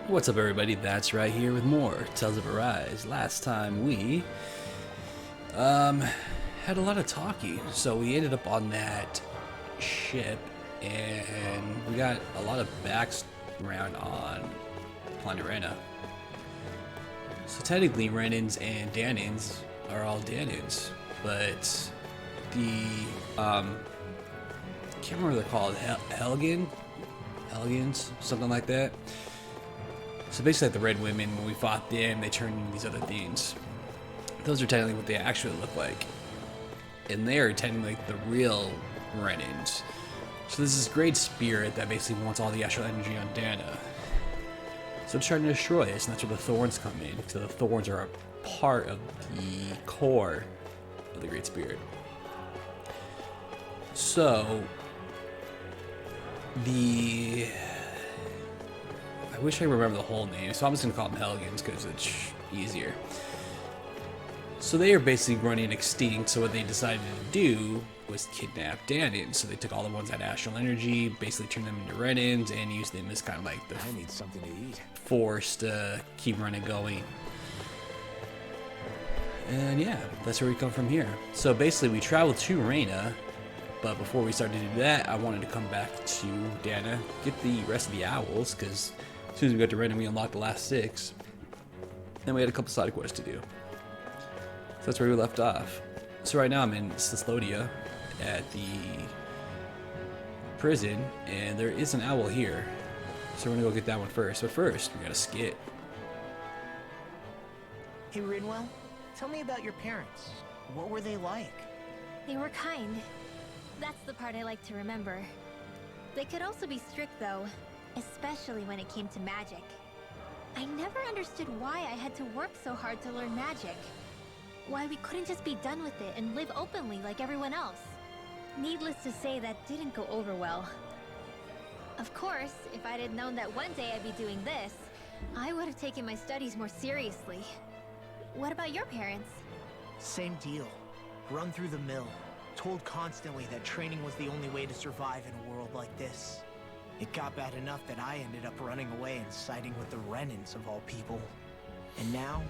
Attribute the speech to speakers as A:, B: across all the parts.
A: What's up, everybody? That's right here with more Tales of Arise. Last time we had a lot of talking, so we ended up on that ship, and we got a lot of background on Planet Rena. So technically, Renans and Danans are all Danans, but the I can't remember what they're called, Helgans, something like that. So basically, like the Red Women, when we fought them, they turned into these other things. Those are technically what they actually look like. And they are technically like the real Renans. So there's this great spirit that basically wants all the astral energy on Dana. So it's trying to destroy us, and that's where the Thorns come in. So the Thorns are a part of the core of the Great Spirit. So, I wish I remember the whole name, so I'm just going to call them Helgans because it's easier. So they are basically running extinct, so what they decided to do was kidnap Danon. So they took all the ones that had astral energy, basically turned them into Renans, and used them as kind of like the
B: I need something to eat.
A: force to keep running going. And yeah, that's where we come from here. So basically we traveled to Rena, but before we started to do that, I wanted to come back to Dana, get the rest of the owls, because as soon as we got to Rena, we unlocked the last 6. Then we had a couple side quests to do. So that's where we left off. So right now I'm in Sislodia at the prison, and there is an owl here. So we're gonna go get that one first. But first, we gotta skit.
C: Hey, Rinwell, tell me about your parents. What were they like?
D: They were kind. That's the part I like to remember. They could also be strict, though, especially when it came to magic. I never understood why I had to work so hard to learn magic. Why we couldn't just be done with it and live openly like everyone else. Needless to say, that didn't go over well. Of course, if I'd had known that one day I'd be doing this, I would have taken my studies more seriously. What about your parents?
C: Same deal. Run through the mill. Told constantly that training was the only way to survive in a world like this. It got bad enough that I ended up running away and siding with the Renans of all people. And now,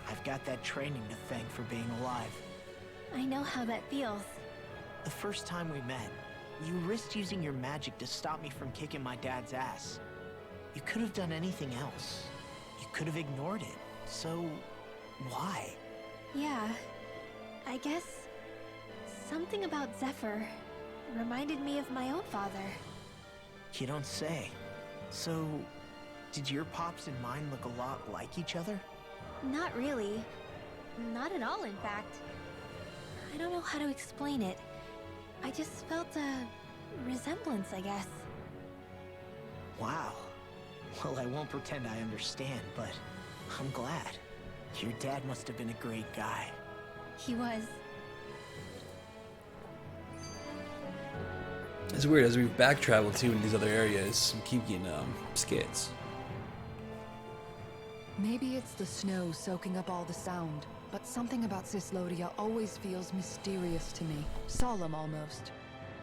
C: I've got that training to thank for being alive.
D: I know how that feels.
C: The first time we met, you risked using your magic to stop me from kicking my dad's ass. You could have done anything else. You could have ignored it. So, why?
D: Yeah, I guess something about Zephyr reminded me of my own father.
C: You don't say. So, did your pops and mine look a lot like each other?
D: Not really. Not at all, in fact. I don't know how to explain it. I just felt a resemblance, I guess.
C: Wow. Well, I won't pretend I understand, but I'm glad. Your dad must have been a great guy.
D: He was.
A: It's weird, as we've back traveled too in these other areas, we keep getting skits.
E: Maybe it's the snow soaking up all the sound, but something about Sislodia always feels mysterious to me. Solemn almost.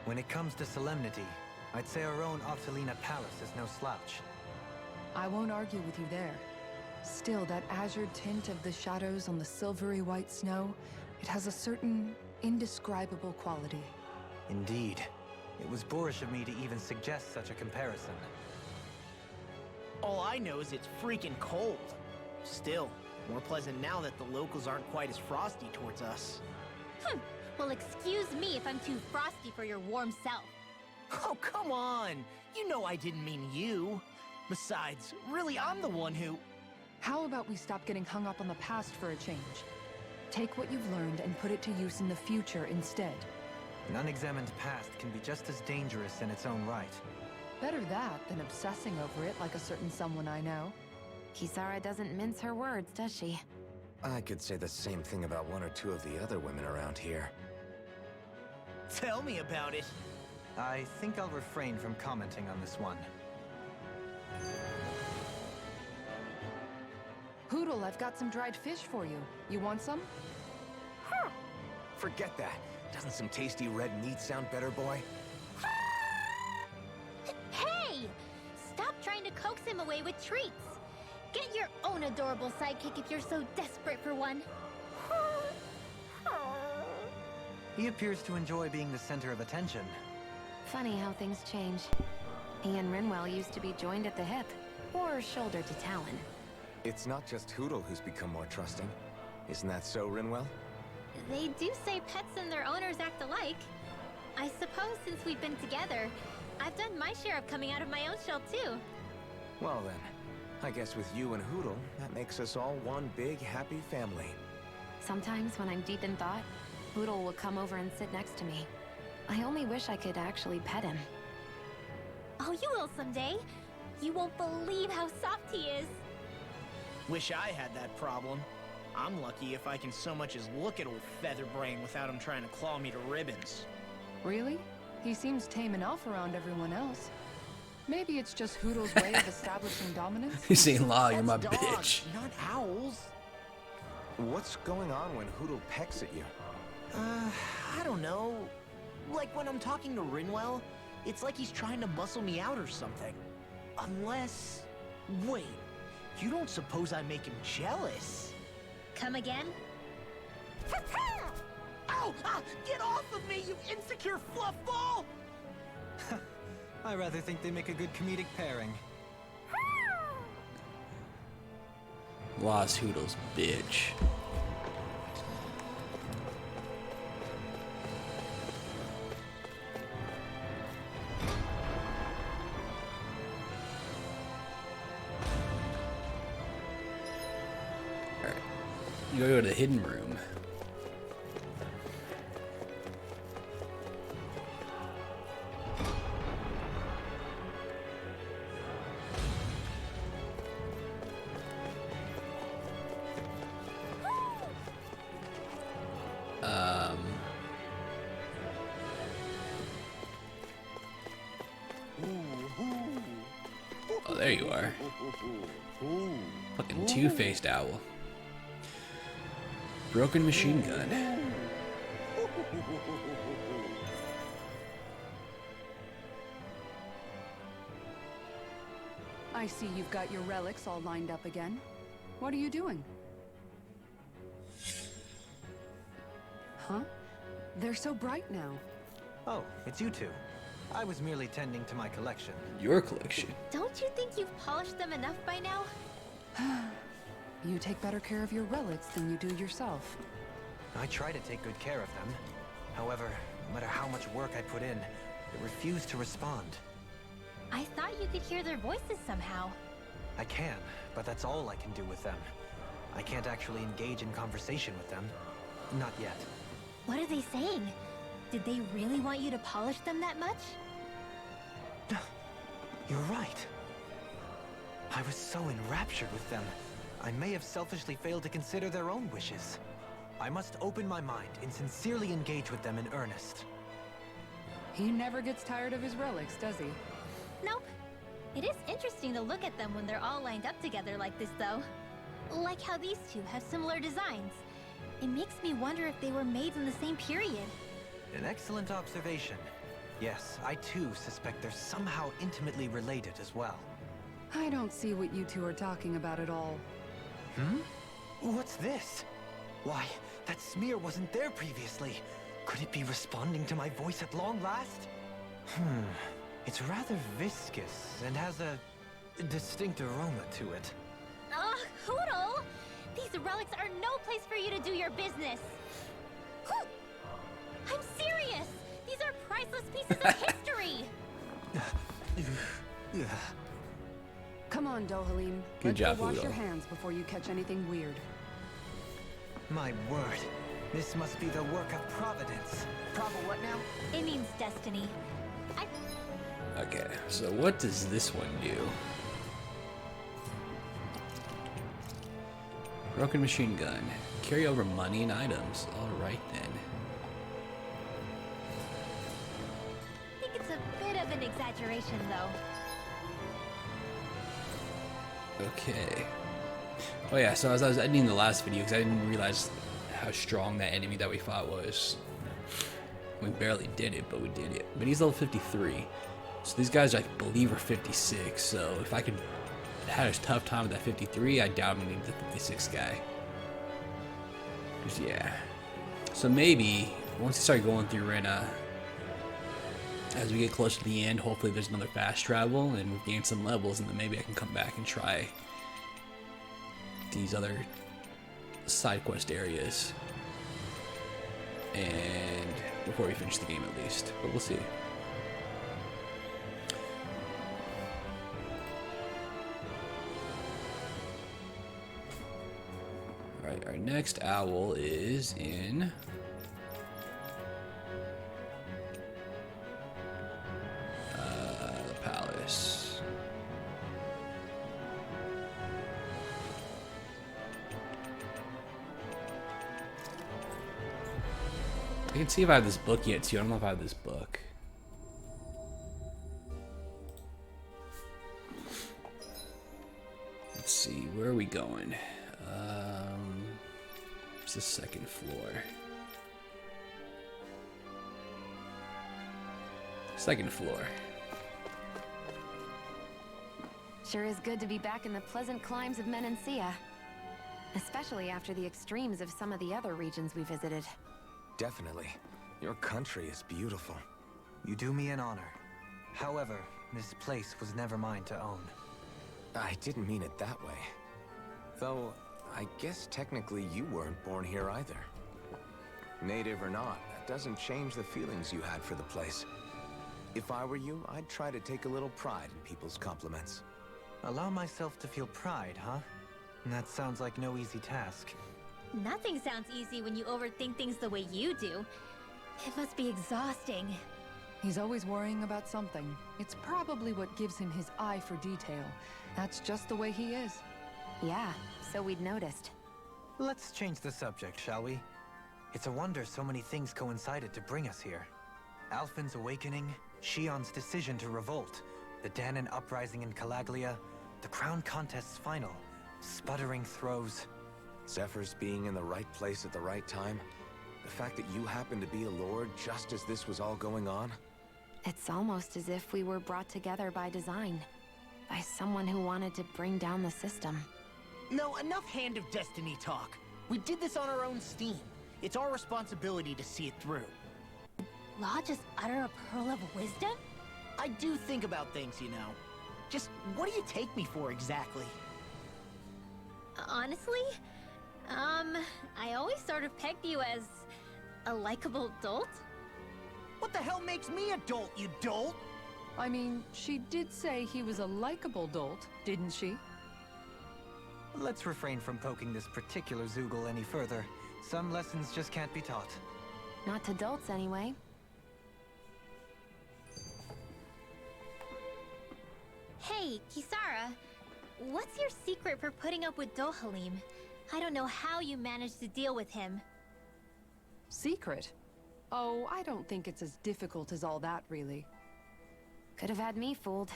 B: When it comes to solemnity, I'd say our own Octalina Palace is no slouch.
E: I won't argue with you there. Still, that azure tint of the shadows on the silvery white snow, it has a certain indescribable quality.
B: Indeed. It was boorish of me to even suggest such a comparison.
C: All I know is it's freaking cold. Still, more pleasant now that the locals aren't quite as frosty towards us.
D: Well, excuse me if I'm too frosty for your warm self.
C: Oh, come on! You know I didn't mean you. Besides, really, I'm the one who...
E: How about we stop getting hung up on the past for a change? Take what you've learned and put it to use in the future instead.
B: An unexamined past can be just as dangerous in its own right.
E: Better that than obsessing over it like a certain someone I know.
F: Kisara doesn't mince her words, does she?
G: I could say the same thing about one or two of the other women around here.
C: Tell me about it.
B: I think I'll refrain from commenting on this one.
E: Poodle, I've got some dried fish for you. You want some?
G: Forget that. Doesn't some tasty red meat sound better, boy?
D: Hey! Stop trying to coax him away with treats. Get your own adorable sidekick if you're so desperate for one.
B: He appears to enjoy being the center of attention.
F: Funny how things change. Ian Rinwell used to be joined at the hip, or shoulder to talon.
G: It's not just Hootle who's become more trusting. Isn't that so, Rinwell?
D: They do say pets and their owners act alike. I suppose since we've been together, I've done my share of coming out of my own shell too.
G: Well then, I guess with you and Hootle, that makes us all one big happy family.
F: Sometimes when I'm deep in thought, Hootle will come over and sit next to me. I only wish I could actually pet him.
D: Oh, you will someday. You won't believe how soft he is.
C: Wish I had that problem. I'm lucky if I can so much as look at old Featherbrain without him trying to claw me to ribbons.
E: Really? He seems tame enough around everyone else. Maybe it's just Hootle's way of establishing dominance?
A: He's saying, "Law, you're my
C: That's
A: bitch."
C: dogs, not owls.
G: What's going on when Hootle pecks at you?
C: I don't know. Like when I'm talking to Rinwell, it's like he's trying to muscle me out or something. Unless... Wait, you don't suppose I make him jealous?
D: Come again?
C: Ow! Ah, get off of me, you insecure fluffball!
B: I rather think they make a good comedic pairing.
A: Law's Hootle's bitch. Alright. You gotta go to the hidden room. Oh, there you are. Fucking two-faced owl. Broken machine gun.
E: I see you've got your relics all lined up again. What are you doing? Huh? They're so bright now.
B: Oh, it's you two. I was merely tending to my collection.
A: Your collection.
D: Don't you think you've polished them enough by now?
E: You take better care of your relics than you do yourself.
B: I try to take good care of them. However, no matter how much work I put in, they refuse to respond.
D: I thought you could hear their voices somehow.
B: I can, but that's all I can do with them. I can't actually engage in conversation with them. Not yet.
D: What are they saying? Did they really want you to polish them that much?
B: You're right. I was so enraptured with them, I may have selfishly failed to consider their own wishes. I must open my mind and sincerely engage with them in earnest.
E: He never gets tired of his relics, does he?
D: Nope. It is interesting to look at them when they're all lined up together like this, though. Like how these two have similar designs. It makes me wonder if they were made in the same period.
B: An excellent observation. Yes, I too suspect they're somehow intimately related as well.
E: I don't see what you two are talking about at all.
B: What's this? Why, that smear wasn't there previously. Could it be responding to my voice at long last? It's rather viscous and has a distinct aroma to it.
D: Ugh, Hootle! These relics are no place for you to do your business. I'm serious! These are priceless pieces of history!
E: Come on, Dohalim.
A: Good job,
E: Let's go wash
A: Hootle.
E: your hands before you catch anything weird.
B: My word, this must be the work of Providence.
C: What now?
D: It means destiny.
A: Okay, so what does this one do? Broken machine gun. Carry over money and items. Alright then.
D: I think it's a bit of an exaggeration, though.
A: Okay. Oh yeah, so as I was editing the last video, because I didn't realize how strong that enemy that we fought was. We barely did it, but we did it. But he's level 53. So these guys, I believe, are 56. So if I could had a tough time with that 53, I doubt I'm gonna need the 56 guy. 'Cause, yeah. So maybe once we start going through Rena, as we get closer to the end, hopefully there's another fast travel and we've gained some levels, and then maybe I can come back and try these other side quest areas. And before we finish the game at least, but we'll see. Alright, our next owl is in the palace. I can see if I have this book yet too. I don't know if I have this book. Let's see, where are we going? It's the second floor. Second floor.
F: Sure is good to be back in the pleasant climes of Menancia. Especially after the extremes of some of the other regions we visited.
G: Definitely. Your country is beautiful.
B: You do me an honor. However, this place was never mine to own.
G: I didn't mean it that way. Though, I guess technically you weren't born here either. Native or not, that doesn't change the feelings you had for the place. If I were you, I'd try to take a little pride in people's compliments.
B: Allow myself to feel pride, huh? That sounds like no easy task.
D: Nothing sounds easy when you overthink things the way you do. It must be exhausting.
E: He's always worrying about something. It's probably what gives him his eye for detail. That's just the way he is.
F: Yeah, so we'd noticed.
B: Let's change the subject, shall we? It's a wonder so many things coincided to bring us here. Alphen's awakening, Shion's decision to revolt, the Danon uprising in Calaglia, the crown contest's final, sputtering throws.
G: Zephyr's being in the right place at the right time. The fact that you happened to be a lord just as this was all going on.
F: It's almost as if we were brought together by design. By someone who wanted to bring down the system.
C: No, enough Hand of Destiny talk. We did this on our own steam. It's our responsibility to see it through.
D: Law just utter a pearl of wisdom?
C: I do think about things, you know. Just what do you take me for exactly?
D: Honestly, I always sort of pegged you as a likable dolt.
C: What the hell makes me a dolt, you dolt?
E: I mean, she did say he was a likable dolt, didn't she?
B: Let's refrain from poking this particular Zoogle any further. Some lessons just can't be taught.
F: Not to dolts, anyway.
D: Hey, Kisara, what's your secret for putting up with Dohalim? I don't know how you managed to deal with him.
E: Secret? Oh, I don't think it's as difficult as all that, really.
F: Could have had me fooled.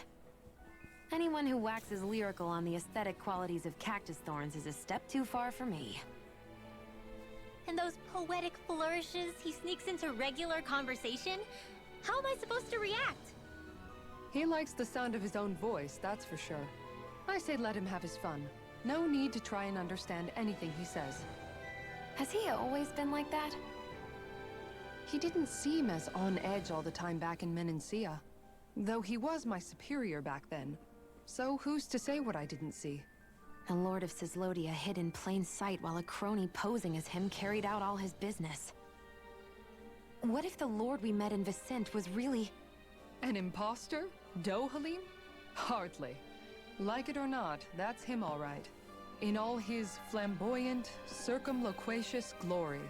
F: Anyone who waxes lyrical on the aesthetic qualities of cactus thorns is a step too far for me.
D: And those poetic flourishes he sneaks into regular conversation? How am I supposed to react?
E: He likes the sound of his own voice, that's for sure. I say let him have his fun. No need to try and understand anything he says.
F: Has he always been like that?
E: He didn't seem as on edge all the time back in Menancia. Though he was my superior back then. So who's to say what I didn't see?
F: A lord of Cislodia hid in plain sight while a crony posing as him carried out all his business. What if the lord we met in Vicente was really...
E: An imposter? Dohalim? Hardly. Like it or not, that's him all right. In all his flamboyant, circumloquacious glory.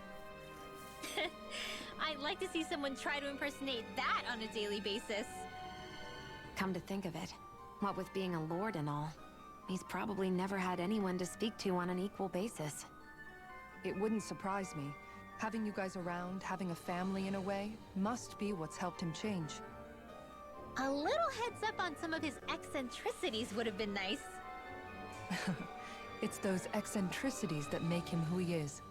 D: I'd like to see someone try to impersonate that on a daily basis.
F: Come to think of it, what with being a lord and all, he's probably never had anyone to speak to on an equal basis.
E: It wouldn't surprise me. Having you guys around, having a family in a way, must be what's helped him change.
D: A little heads up on some of his eccentricities would have been nice.
E: It's those eccentricities that make him who he is.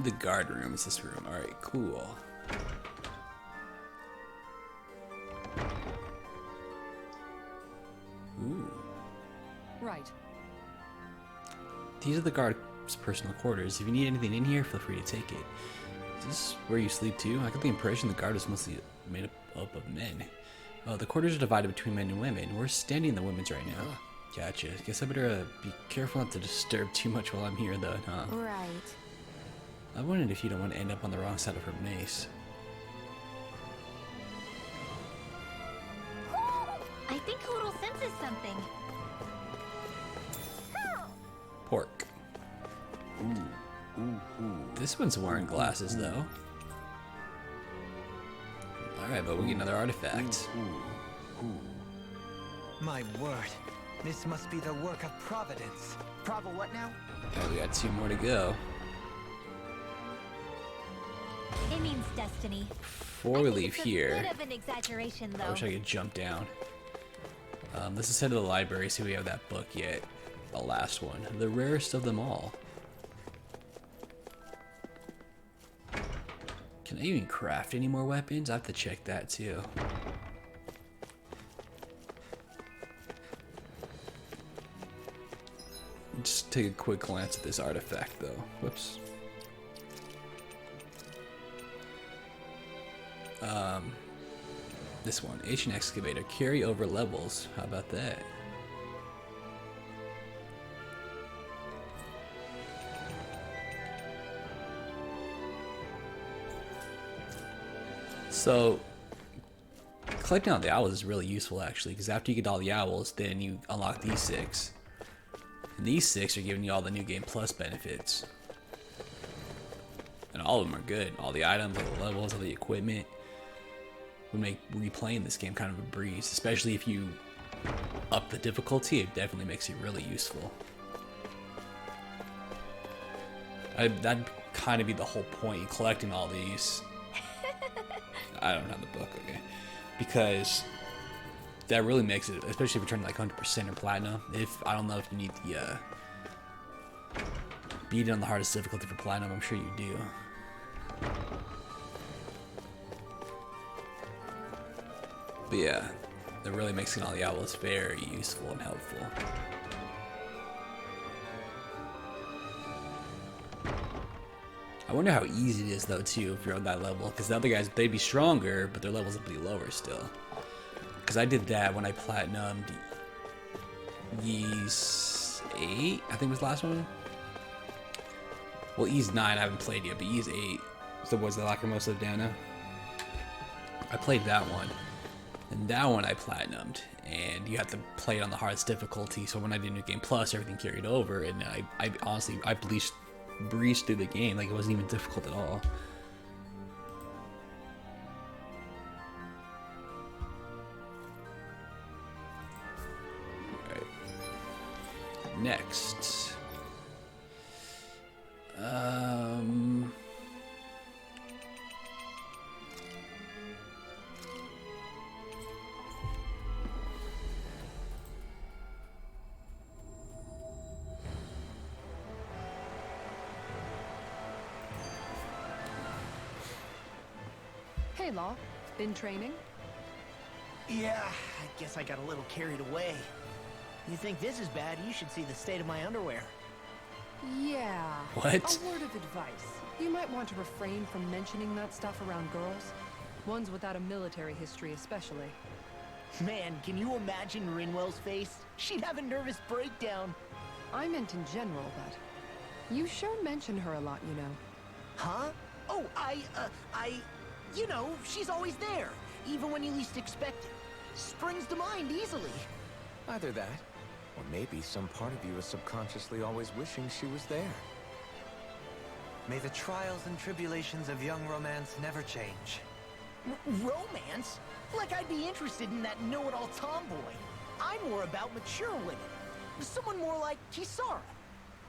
A: Need the guard room. It's this room. Alright, cool. Ooh.
E: Right.
A: These are the guard's personal quarters. If you need anything in here, feel free to take it. Is this where you sleep too? I got the impression the guard is mostly made up of men. Oh, the quarters are divided between men and women. We're standing in the women's right now. Gotcha. Guess I better be careful not to disturb too much while I'm here, though, huh?
F: Right.
A: I wondered if you don't want to end up on the wrong side of her mace.
D: I think Hoodle senses something.
A: Pork. This one's wearing glasses, though. Alright, but we get another artifact.
B: My word. This must be the work of Providence.
C: Prava what now?
A: Alright, we got 2 more to go.
D: It means destiny.
A: Before we leave here,
D: A bit of an exaggeration, though.
A: I wish I could jump down. Let's just head to the library, see if we have that book yet. The last one. The rarest of them all. Can I even craft any more weapons? I have to check that too. Just take a quick glance at this artifact though. Whoops. This one, Ancient Excavator, carry over levels. How about that? So, collecting all the owls is really useful actually, because after you get all the owls, then you unlock these 6. And these 6 are giving you all the New Game Plus benefits. And all of them are good. All the items, all the levels, all the equipment would make replaying this game kind of a breeze, especially if you up the difficulty. It definitely makes it really useful. That'd kind of be the whole point in collecting all these. I don't have the book, okay, because that really makes it, especially if you're trying to like 100% or platinum. If I don't know if you need the beat it on the hardest difficulty for platinum, I'm sure you do. But yeah, that really makes all the owls very useful and helpful. I wonder how easy it is though too if you're on that level, because the other guys, they'd be stronger, but their levels would be lower still. Because I did that when I platinumed Ys 8, I think was the last one. Well, Ys 9 I haven't played yet, but Ys 8 was the Lacrimosa of Dana. I played that one. And that one I platinumed, and you have to play it on the hardest difficulty. So when I did New Game Plus, everything carried over, and I honestly breezed through the game like it wasn't even difficult at all. All right. Next.
E: Hey, Law. Been training?
C: Yeah, I guess I got a little carried away. You think this is bad, you should see the state of my underwear.
E: Yeah.
A: What?
E: A word of advice. You might want to refrain from mentioning that stuff around girls. Ones without a military history especially.
C: Man, can you imagine Rinwell's face? She'd have a nervous breakdown.
E: I meant in general, but you sure mention her a lot, you know.
C: Huh? Oh, you know, she's always there, even when you least expect it. Springs to mind easily.
G: Either that, or maybe some part of you is subconsciously always wishing she was there.
B: May the trials and tribulations of young romance never change.
C: Romance? Like I'd be interested in that know-it-all tomboy. I'm more about mature women. Someone more like Kisara.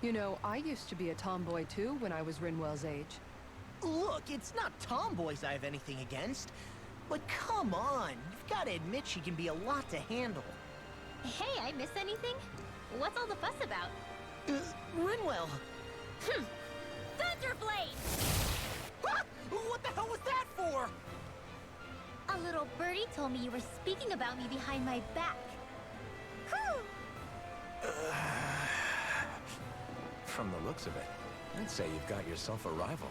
E: You know, I used to be a tomboy too when I was Rinwell's age.
C: Look, it's not tomboys I have anything against. But come on, you've got to admit she can be a lot to handle.
D: Hey, I miss anything? What's all the fuss about?
C: Rinwell.
D: Thunderblade!
C: Ah! What the hell was that for?
D: A little birdie told me you were speaking about me behind my back. Whew!
G: From the looks of it, I'd say you've got yourself a rival.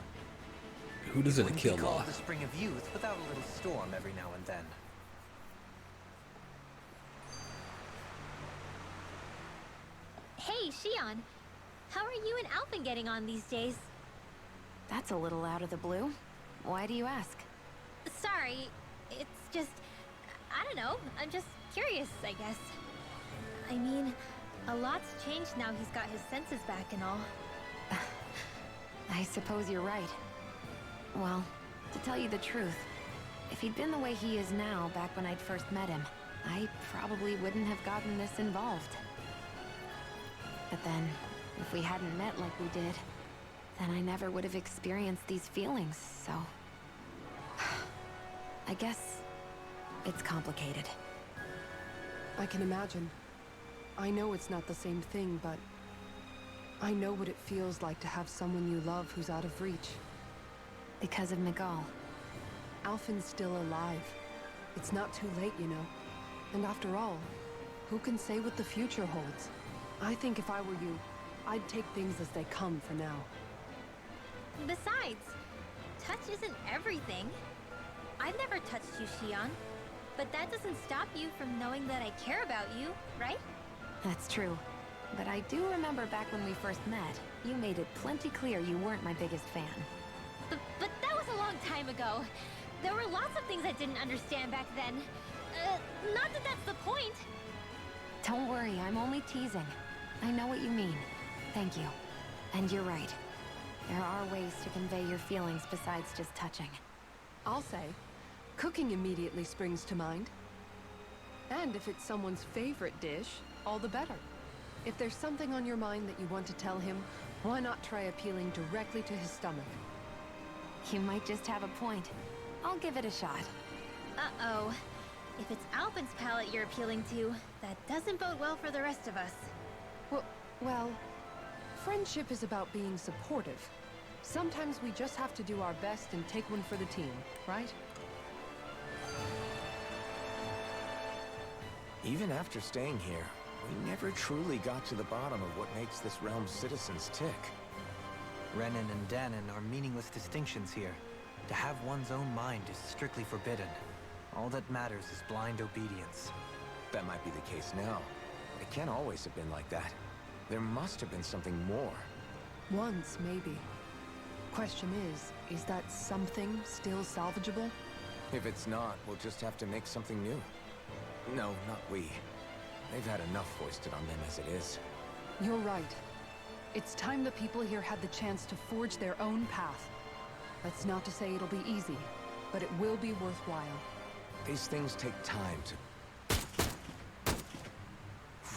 A: Who does it
B: Wouldn't
A: kill
B: be called
A: off?
B: the Spring of Youth without a little storm every now and then.
D: Hey, Shion. How are you and Alphen getting on these days?
F: That's a little out of the blue. Why do you ask?
D: Sorry, it's just... I don't know, I'm just curious, I guess. I mean, a lot's changed now he's got his senses back and all.
F: I suppose you're right. Well, to tell you the truth, if he'd been the way he is now back when I'd first met him, I probably wouldn't have gotten this involved. But then, if we hadn't met like we did, then I never would have experienced these feelings, so... I guess... it's complicated.
E: I can imagine. I know it's not the same thing, but... I know what it feels like to have someone you love who's out of reach.
F: Because of Miguel.
E: Alphen's still alive. It's not too late, you know. And after all, who can say what the future holds? I think if I were you, I'd take things as they come for now.
D: Besides, touch isn't everything. I've never touched you, Shion. But that doesn't stop you from knowing that I care about you, right?
F: That's true. But I do remember back when we first met, you made it plenty clear you weren't my biggest fan.
D: But that was a long time ago. There were lots of things I didn't understand back then. Not that that's the point.
F: Don't worry, I'm only teasing. I know what you mean. Thank you. And you're right. There are ways to convey your feelings besides just touching.
E: I'll say, cooking immediately springs to mind. And if it's someone's favorite dish, all the better. If there's something on your mind that you want to tell him, why not try appealing directly to his stomach?
F: You might just have a point. I'll give it a shot.
D: Uh-oh. If it's Alphen's palate you're appealing to, that doesn't bode well for the rest of us.
E: Well, friendship is about being supportive. Sometimes we just have to do our best and take one for the team, right?
G: Even after staying here, we never truly got to the bottom of what makes this realm's citizens tick.
B: Renan and Danon are meaningless distinctions here. To have one's own mind is strictly forbidden. All that matters is blind obedience.
G: That might be the case now. It can't always have been like that. There must have been something more.
E: Once, maybe. Question is that something still salvageable?
G: If it's not, we'll just have to make something new. No, not we. They've had enough foisted on them as it is.
E: You're right. It's time the people here had the chance to forge their own path. That's not to say it'll be easy, but it will be worthwhile.
G: These things take time to...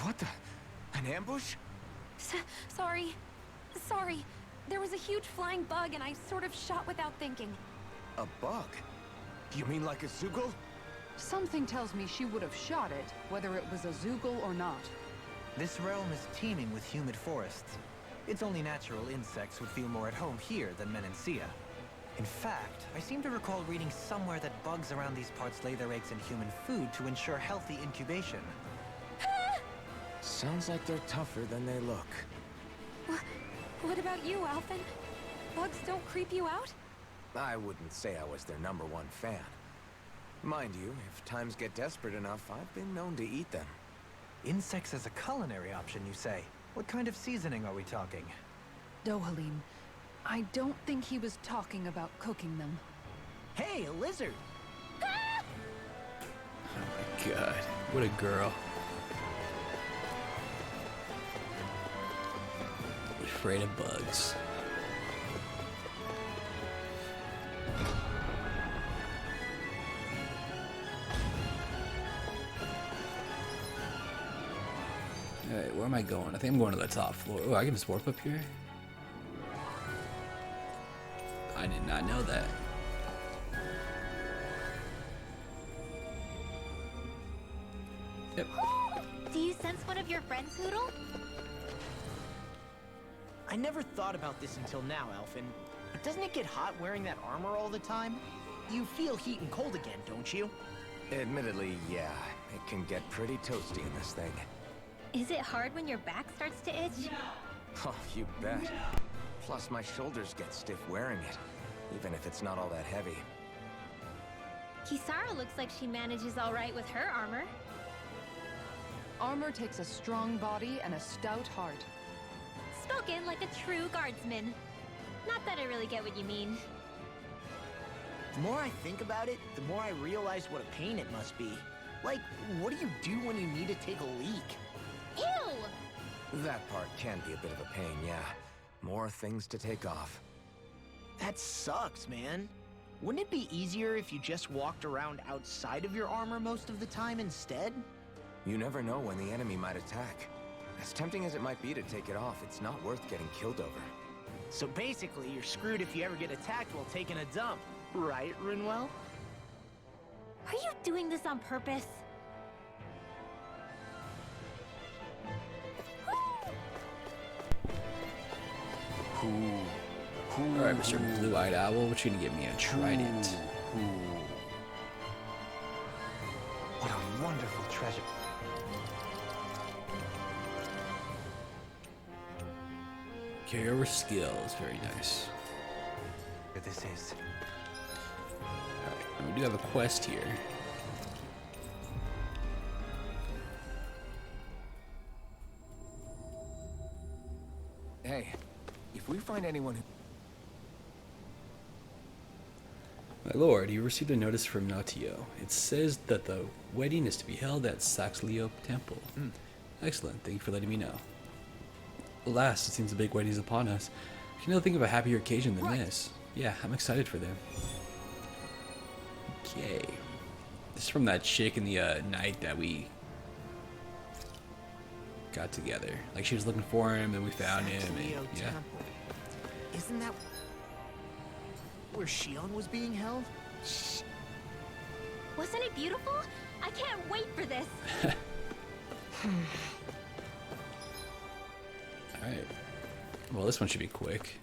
G: What the... An ambush?
F: Sorry. Sorry. There was a huge flying bug and I sort of shot without thinking.
G: A bug? You mean like a Zoogle?
E: Something tells me she would have shot it, whether it was a Zoogle or not.
B: This realm is teeming with humid forests. It's only natural insects would feel more at home here than Menancia. In fact, I seem to recall reading somewhere that bugs around these parts lay their eggs in human food to ensure healthy incubation.
G: Sounds like they're tougher than they look.
F: What about you, Alphen? Bugs don't creep you out?
G: I wouldn't say I was their #1 fan. Mind you, if times get desperate enough, I've been known to eat them.
B: Insects as a culinary option, you say? What kind of seasoning are we talking?
E: Dohalim, I don't think he was talking about cooking them.
C: Hey, a lizard!
A: Oh my god. What a girl. Afraid of bugs. Alright, where am I going? I think I'm going to the top floor. Oh, I can just warp up here? I did not know that. Yep.
D: Do you sense one of your friends, Hootle?
C: I never thought about this until now, Elfin. But doesn't it get hot wearing that armor all the time? You feel heat and cold again, don't you?
G: Admittedly, yeah. It can get pretty toasty in this thing.
D: Is it hard when your back starts to itch?
G: Oh, you bet. Plus, my shoulders get stiff wearing it, even if it's not all that heavy.
D: Kisara looks like she manages all right with her armor.
E: Armor takes a strong body and a stout heart.
D: Spoken like a true guardsman. Not that I really get what you mean.
C: The more I think about it, the more I realize what a pain it must be. Like, what do you do when you need to take a leak?
D: Ew!
G: That part can be a bit of a pain, yeah. More things to take off.
C: That sucks, man. Wouldn't it be easier if you just walked around outside of your armor most of the time instead?
G: You never know when the enemy might attack. As tempting as it might be to take it off, it's not worth getting killed over.
C: So basically, you're screwed if you ever get attacked while taking a dump. Right, Rinwell?
D: Are you doing this on purpose?
A: Alright, Mr. Blue-Eyed Owl, what you gonna give me? A trident.
B: What a wonderful treasure.
A: Carry over skills, very nice.
B: Here this is.
A: Alright, and we do have a quest here.
G: Hey, if we find anyone who...
A: My lord, you received a notice from Natio. It says that the wedding is to be held at Saxleo Temple. Excellent, thank you for letting me know. Alas, it seems the big wedding is upon us. I can never think of a happier occasion than this. Yeah, I'm excited for them. Okay. This is from that chick in the night that we got together. Like, she was looking for him, and we found him, and
C: Saxleo
A: yeah.
C: Temple. Isn't that where Shion was being held?
D: Shh. Wasn't it beautiful? I can't wait for this.
A: Alright. Well, this one should be quick.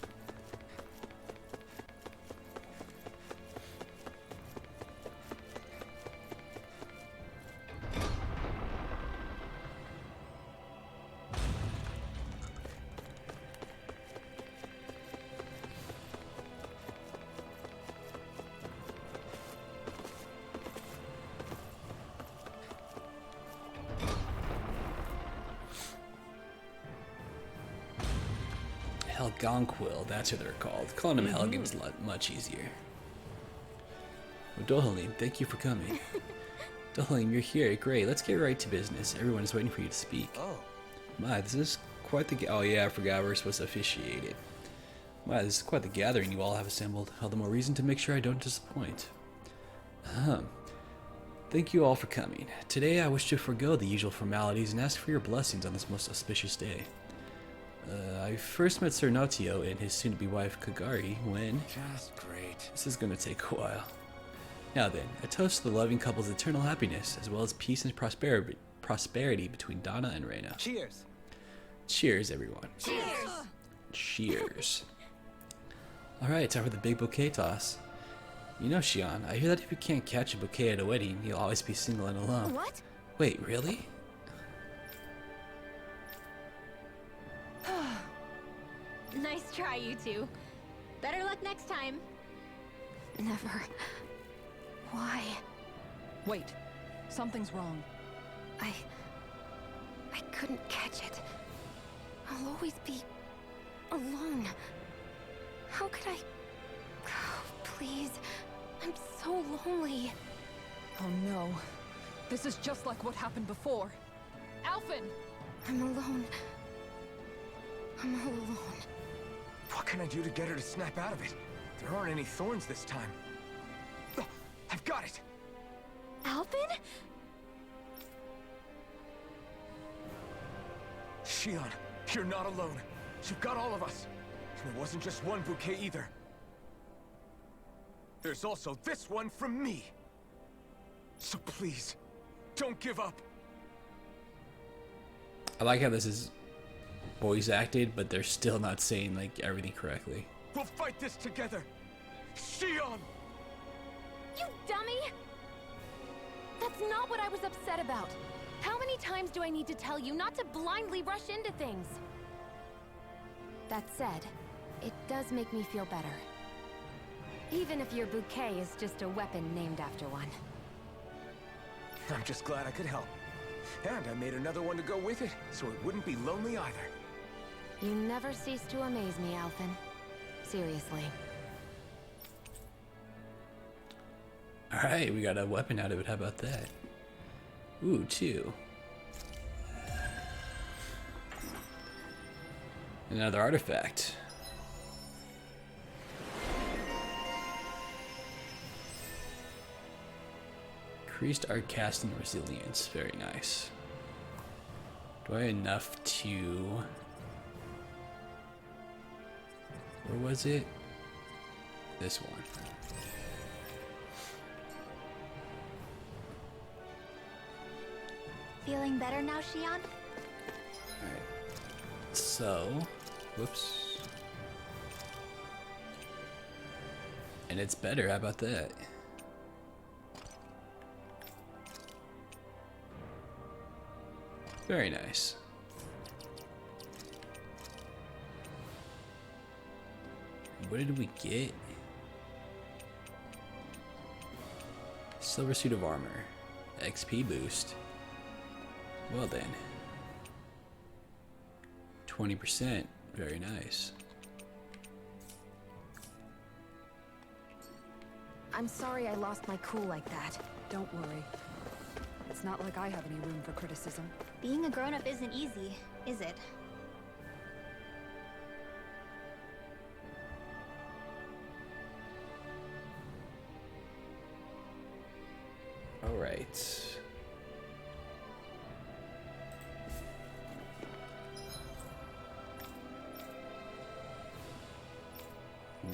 A: Helgonquil, that's who they're called. Calling him Helgen is much easier. Well, Dohalim, thank you for coming. Dohalim, you're here. Great, let's get right to business. Everyone is waiting for you to speak.
B: Oh,
A: My, this is quite the... Oh yeah, I forgot we're supposed to officiate it. My, this is quite the gathering you all have assembled. All the more reason to make sure I don't disappoint. Thank you all for coming. Today I wish to forego the usual formalities and ask for your blessings on this most auspicious day. I first met Sir Natio and his soon-to-be wife Kagari when...
G: Just great.
A: This is gonna take a while. Now then, a toast to the loving couple's eternal happiness, as well as peace and prosperity between Donna and Reina.
B: cheers.
A: Cheers, everyone.
D: Cheers!
A: Cheers. Alright, time for the big bouquet toss. You know, Shion, I hear that if you can't catch a bouquet at a wedding, you'll always be single and alone.
D: What?
A: Wait, really?
D: Nice try, you two. Better luck next time.
F: Never. Why?
E: Wait, something's wrong.
F: I couldn't catch it. I'll always be alone. How could I... Oh, please. I'm so lonely.
E: Oh no. This is just like what happened before. Alphen!
F: I'm alone. I'm all alone.
G: What can I do to get her to snap out of it? There aren't any thorns this time. Oh, I've got it!
D: Alphen?
G: Shion, you're not alone. You've got all of us. And it wasn't just one bouquet either. There's also this one from me. So please, don't give up.
A: I like how this is voice acted, but they're still not saying like everything correctly.
B: We'll fight this together. Shion!
H: You dummy! That's not what I was upset about. How many times do I need to tell you not to blindly rush into things? That said, it does make me feel better. Even if your bouquet is just a weapon named after one.
G: I'm just glad I could help. And I made another one to go with it, so it wouldn't be lonely either.
F: You never cease to amaze me, Alphen. Seriously.
A: Alright, we got a weapon out of it. How about that? Ooh, 2. Another artifact. Increased art casting resilience. Very nice. Do I have enough to... Where was it? This one.
D: Feeling better now, Shion?
A: Alright. So, whoops. And it's better, how about that? Very nice. What did we get? Silver suit of armor. XP boost. Well then. 20%. Very nice.
F: I'm sorry I lost my cool like that.
E: Don't worry. It's not like I have any room for criticism.
D: Being a grown-up isn't easy, is it?
A: All right.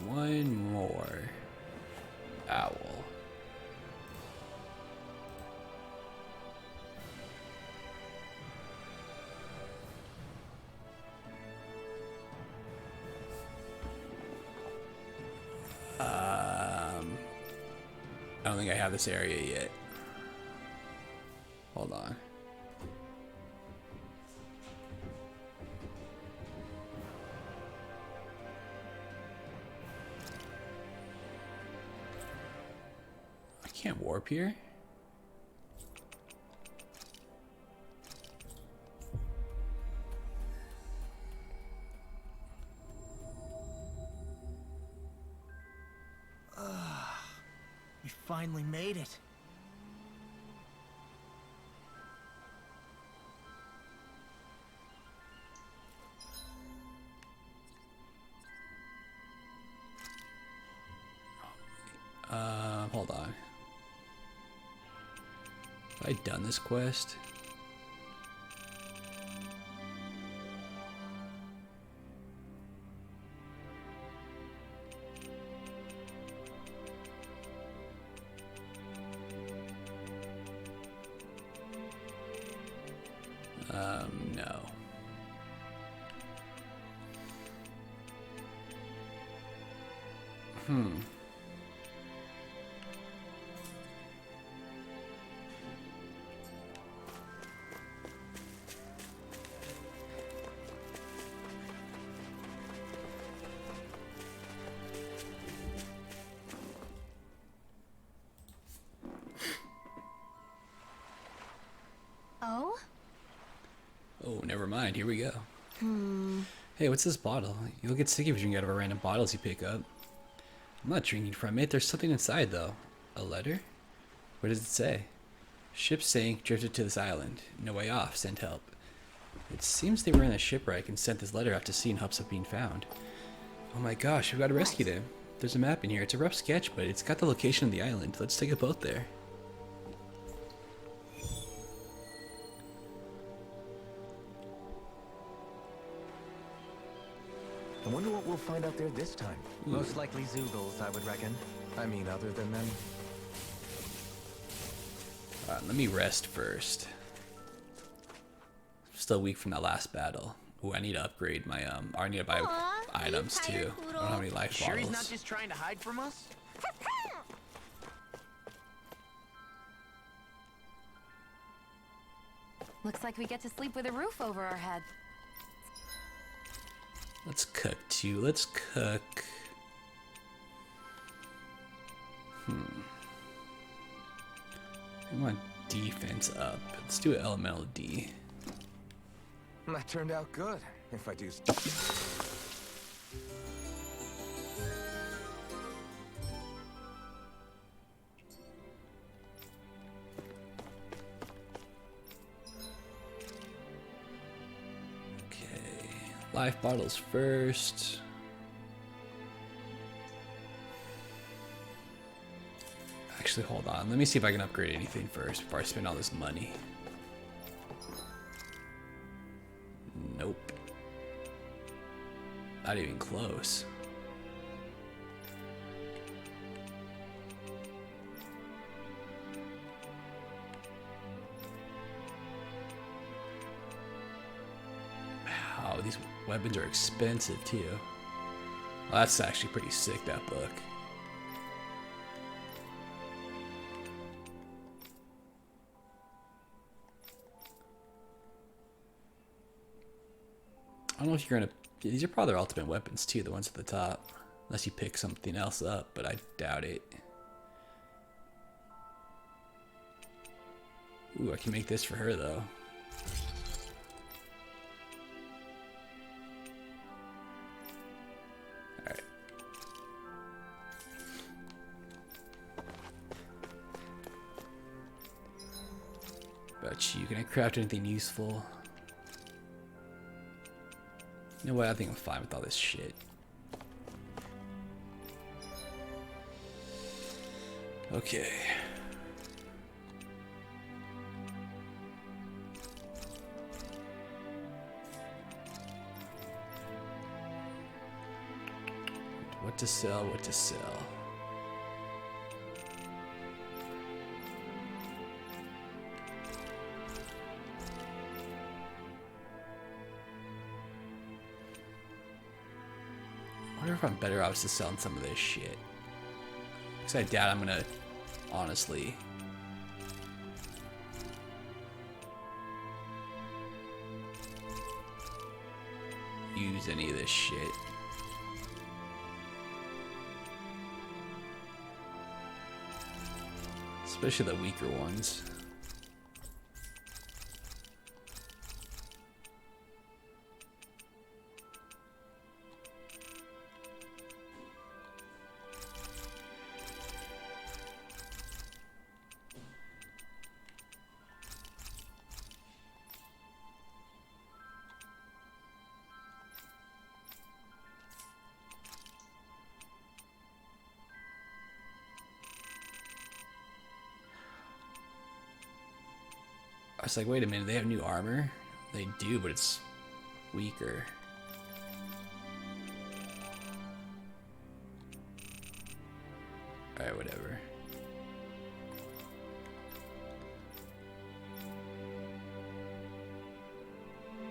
A: One more owl. I don't think I have this area yet. Hold on. I can't warp here.
C: We finally made it.
A: Hold on. Have I done this quest? No.
D: Oh?
A: Oh, never mind. Here we go. Hey, what's this bottle? You'll get sick if you drink out of a random bottles you pick up. I'm not drinking from it. There's something inside, though. A letter? What does it say? Ship sank, drifted to this island. No way off. Send help. It seems they were in a shipwreck and sent this letter out to sea in hopes of being found. Oh my gosh, we've got to rescue them. There's a map in here. It's a rough sketch, but it's got the location of the island. Let's take a boat there.
G: I wonder what we'll find out there this time.
B: Most likely Zoogles, I would reckon.
G: I mean, other than them.
A: Let me rest first. Still weak from that last battle. Ooh, I need to upgrade my I need to buy
D: Aw,
A: items
D: you tired
A: too. I don't have any life
C: Sure he's not
A: bottles.
C: just trying to hide from us?
F: Looks like we get to sleep with a roof over our head.
A: Let's cook too. Let's cook. I want defense up. Let's do elemental D.
G: That turned out good, if I do.
A: Okay, life bottles first. Actually, hold on. Let me see if I can upgrade anything first before I spend all this money. Nope. Not even close. Wow, these weapons are expensive too. Well, that's actually pretty sick, that book. I don't know if you're gonna. These are probably their ultimate weapons too, the ones at the top. Unless you pick something else up, but I doubt it. Ooh, I can make this for her though. Alright. About you, can I craft anything useful? You know what? I think I'm fine with all this shit. Okay. What to sell, what to sell. I wonder if I'm better off just selling some of this shit. Because I doubt I'm gonna, honestly. Use any of this shit. Especially the weaker ones. I was like, wait a minute, they have new armor? They do, but it's weaker. Alright, whatever.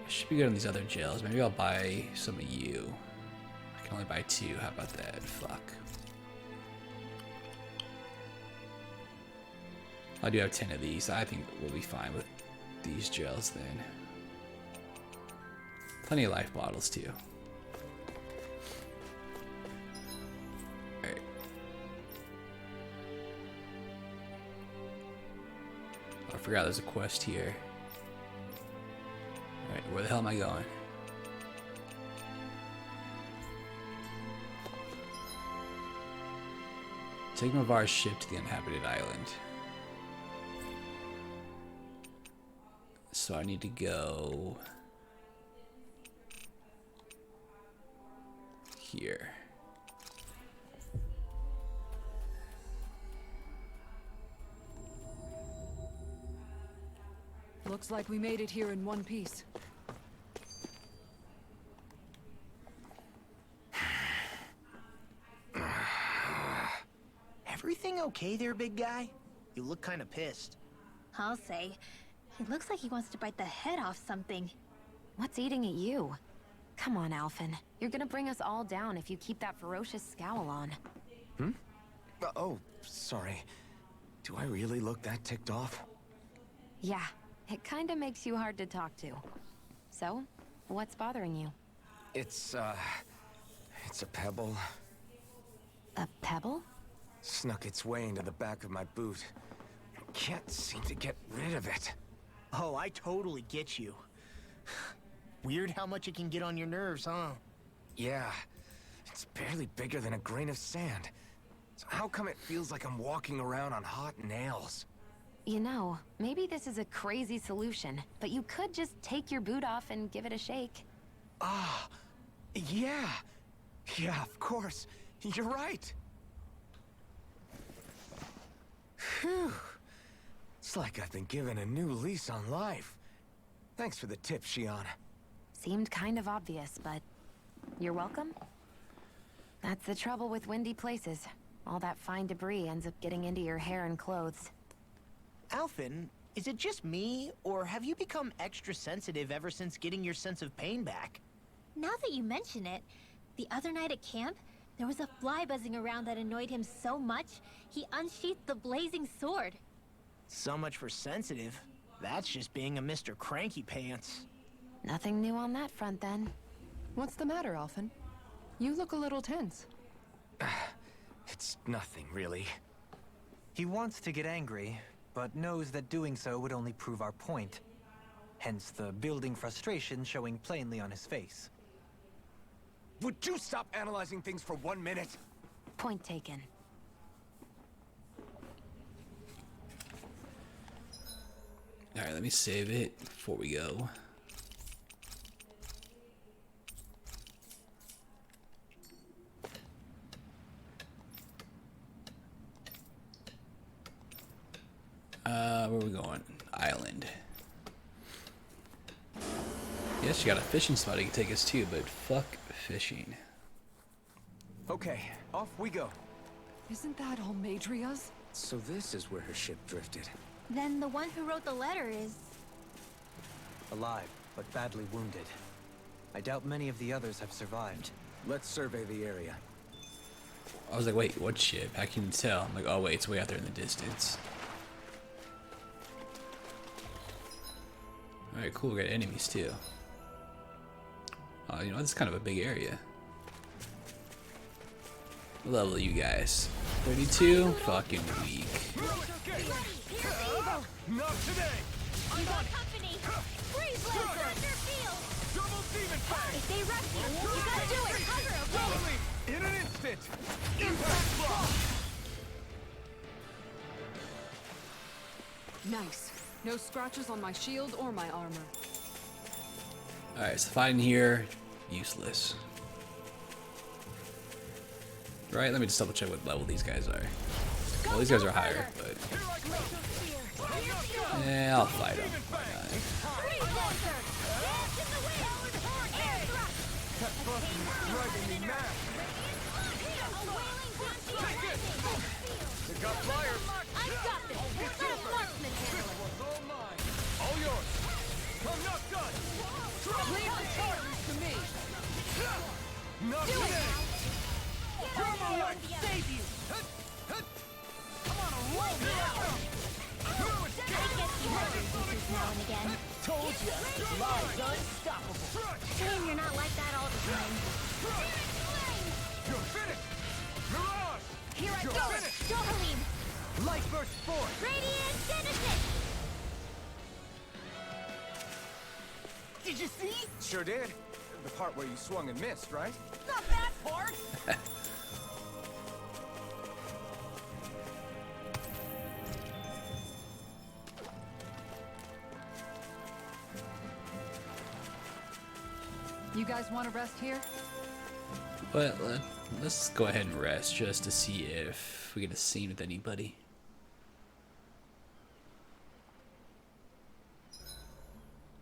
A: I should be good on these other gels. Maybe I'll buy some of you. I can only buy 2. How about that? Fuck. I do have 10 of these. I think we'll be fine with these gels then. Plenty of life bottles too. Alright. Oh, I forgot there's a quest here. Alright, where the hell am I going? Take Mavar's ship to the uninhabited island. So I need to go here.
E: Looks like we made it here in one piece.
C: Everything okay there, big guy? You look kind of pissed.
D: I'll say. He looks like he wants to bite the head off something.
F: What's eating at you? Come on, Alphen. You're gonna bring us all down if you keep that ferocious scowl on.
G: Oh, sorry. Do I really look that ticked off?
F: Yeah, it kinda makes you hard to talk to. So, what's bothering you?
G: It's a pebble.
F: A pebble?
G: Snuck its way into the back of my boot. Can't seem to get rid of it.
C: Oh, I totally get you. Weird how much it can get on your nerves, huh?
G: Yeah, it's barely bigger than a grain of sand. So how come it feels like I'm walking around on hot nails?
F: You know, maybe this is a crazy solution, but you could just take your boot off and give it a shake.
G: Ah, yeah. Yeah, of course. You're right. Phew. It's like I've been given a new lease on life. Thanks for the tip, Shion.
F: Seemed kind of obvious, but you're welcome. That's the trouble with windy places. All that fine debris ends up getting into your hair and clothes.
C: Alphen, is it just me, or have you become extra sensitive ever since getting your sense of pain back?
D: Now that you mention it, the other night at camp, there was a fly buzzing around that annoyed him so much, he unsheathed the blazing sword.
C: So much for sensitive. That's just being a Mr. Cranky Pants.
F: Nothing new on that front, then.
E: What's the matter, Alphen? You look a little tense.
G: It's nothing, really.
B: He wants to get angry, but knows that doing so would only prove our point. Hence the building frustration showing plainly on his face.
G: Would you stop analyzing things for 1 minute?
F: Point taken.
A: Alright, let me save it before we go. Where are we going? Island. Yes, you got a fishing spot you can take us to, but fuck fishing.
G: Okay, off we go.
E: Isn't that Almadria's?
G: So this is where her ship drifted.
D: Then the one who wrote the letter is...
B: Alive, but badly wounded. I doubt many of the others have survived.
G: Let's survey the area.
A: I was like, wait, what ship? How can you tell? I'm like, oh wait, it's way out there in the distance. Alright, cool, we got enemies too. You know, this is kind of a big area. What level are you guys? 32? Fucking weak.
G: Not today!
D: You got company! Freeze laser! Field!
G: Double demon fang!
D: If they rush you, you gotta do it! Cover, okay?
G: In an instant! Impact block!
E: Nice. No scratches on my shield or my armor.
A: Alright, so fighting here, useless. Right, let me just double check what level these guys are. Well, these guys are higher, but... Yeah, I'll fight them. Why not?
D: Freeze laser! Dance in the wind! Air thrust!
G: Driving me mad!
D: A wailing punch!
G: They got flyers!
D: I've got this! Let a marksman handle it!
G: It's all mine! All yours! Come not done!
E: Leave the charges to me!
G: Not
D: Do it
G: today!
D: now!
C: Turbo Light, save you!
D: I'm on a roll now! I guess you have your pieces now and again.
C: Told ya, Live's unstoppable.
D: Shame you're not like that all the time.
G: You're finished! Mirage!
D: Here I
G: You're
D: go!
G: finished!
D: Dohalim!
B: Light burst forth!
D: Radiant Genesis!
C: Did you see?
G: Sure did. The part where you swung and missed, right?
C: Not that part!
E: You guys want to rest here?
A: But let's go ahead and rest just to see if we get a scene with anybody.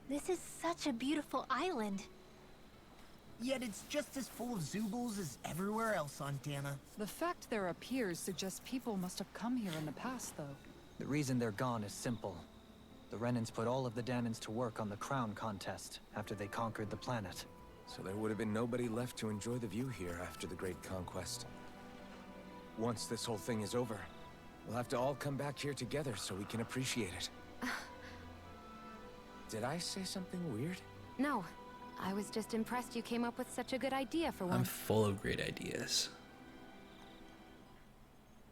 D: This is such a beautiful island.
C: Yet it's just as full of Zoobles as everywhere else on Dana.
E: The fact there are piers suggests people must have come here in the past, though.
B: The reason they're gone is simple. The Renans put all of the Dahnans to work on the crown contest after they conquered the planet.
G: So there would have been nobody left to enjoy the view here after the Great Conquest. Once this whole thing is over, we'll have to all come back here together so we can appreciate it. Did I say something weird?
F: No, I was just impressed you came up with such a good idea for
A: I'm
F: once.
A: full of great ideas.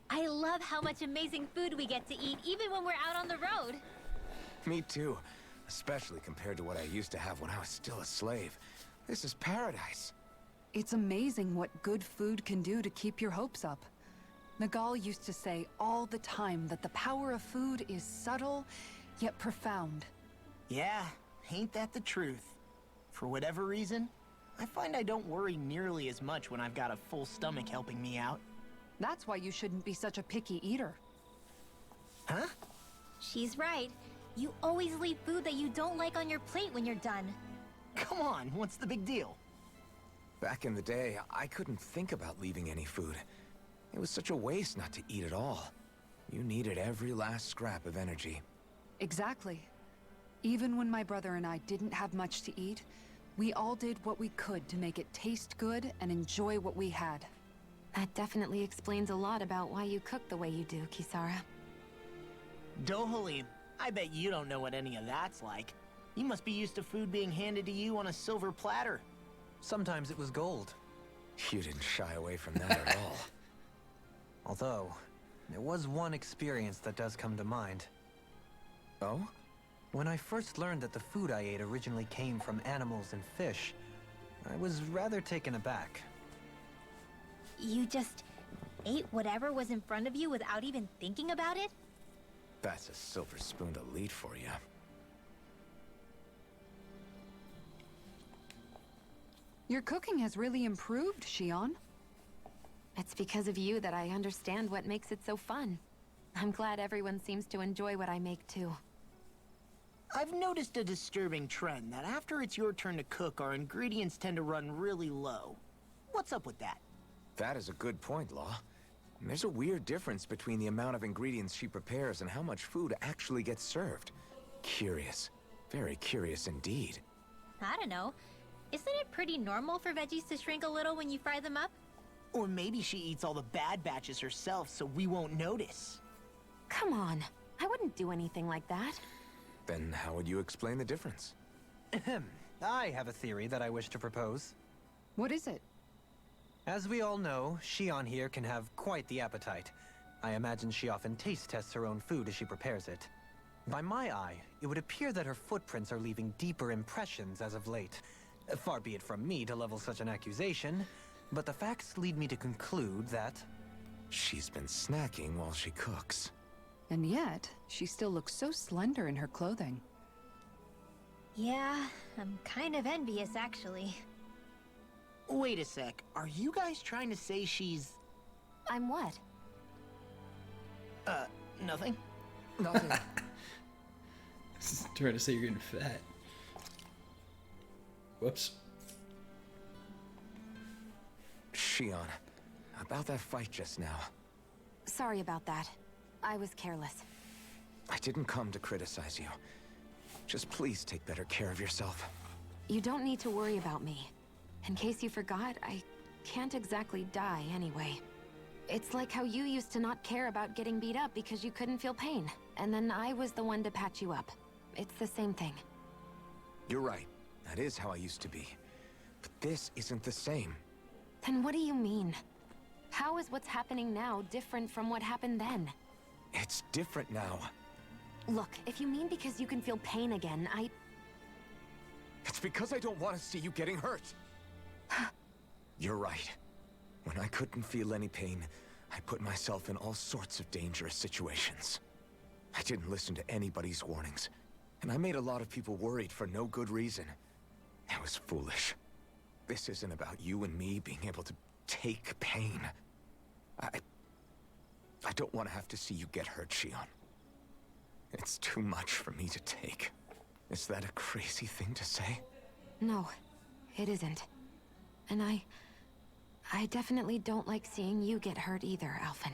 D: I love how much amazing food we get to eat even when we're out on the road.
G: Me too. Especially compared to what I used to have when I was still a slave. This is paradise.
E: It's amazing what good food can do to keep your hopes up. Nagal used to say all the time that the power of food is subtle, yet profound.
C: Yeah, ain't that the truth? For whatever reason, I find I don't worry nearly as much when I've got a full stomach helping me out.
E: That's why you shouldn't be such a picky eater.
C: Huh?
D: She's right. You always leave food that you don't like on your plate when you're done.
C: Come on, what's the big deal?
G: Back in the day, I couldn't think about leaving any food. It was such a waste not to eat at all. You needed every last scrap of energy.
E: Exactly. Even when my brother and I didn't have much to eat, we all did what we could to make it taste good and enjoy what we had.
F: That definitely explains a lot about why you cook the way you do, Kisara.
C: Dohalim, I bet you don't know what any of that's like. You must be used to food being handed to you on a silver platter.
B: Sometimes it was gold.
G: You didn't shy away from that at all.
B: Although, there was one experience that does come to mind.
G: Oh?
B: When I first learned that the food I ate originally came from animals and fish, I was rather taken aback.
D: You just ate whatever was in front of you without even thinking about it?
G: That's a silver spoon elite for you.
E: Your cooking has really improved, Shion.
F: It's because of you that I understand what makes it so fun. I'm glad everyone seems to enjoy what I make too.
C: I've noticed a disturbing trend that after it's your turn to cook, our ingredients tend to run really low. What's up with that?
G: That is a good point, Law. There's a weird difference between the amount of ingredients she prepares and how much food actually gets served. Curious. Very curious indeed.
D: I don't know. Isn't it pretty normal for veggies to shrink a little when you fry them up?
C: Or maybe she eats all the bad batches herself so we won't notice.
F: Come on, I wouldn't do anything like that.
G: Then how would you explain the difference?
B: Ahem. I have a theory that I wish to propose.
E: What is it?
B: As we all know, Shion here can have quite the appetite. I imagine she often taste tests her own food as she prepares it. By my eye, it would appear that her footprints are leaving deeper impressions as of late. Far be it from me to level such an accusation, but the facts lead me to conclude that...
G: She's been snacking while she cooks.
E: And yet, she still looks so slender in her clothing.
D: Yeah, I'm kind of envious actually.
C: Wait a sec, are you guys trying to say she's...
F: I'm what?
C: Nothing?
G: Nothing.
A: Trying to say you're getting fat. Whoops.
G: Shion, about that fight just now.
F: Sorry about that. I was careless.
G: I didn't come to criticize you. Just please take better care of yourself.
F: You don't need to worry about me. In case you forgot, I can't exactly die anyway. It's like how you used to not care about getting beat up because you couldn't feel pain, and then I was the one to patch you up. It's the same thing.
G: You're right. That is how I used to be. But this isn't the same.
F: Then what do you mean? How is what's happening now different from what happened then?
G: It's different now.
F: Look, if you mean because you can feel pain again,
G: It's because I don't want to see you getting hurt. You're right. When I couldn't feel any pain, I put myself in all sorts of dangerous situations. I didn't listen to anybody's warnings, and I made a lot of people worried for no good reason. It was foolish. This isn't about you and me being able to take pain. I don't want to have to see you get hurt, Shion. It's too much for me to take. Is that a crazy thing to say?
F: No, it isn't. And I definitely don't like seeing you get hurt either, Alphen.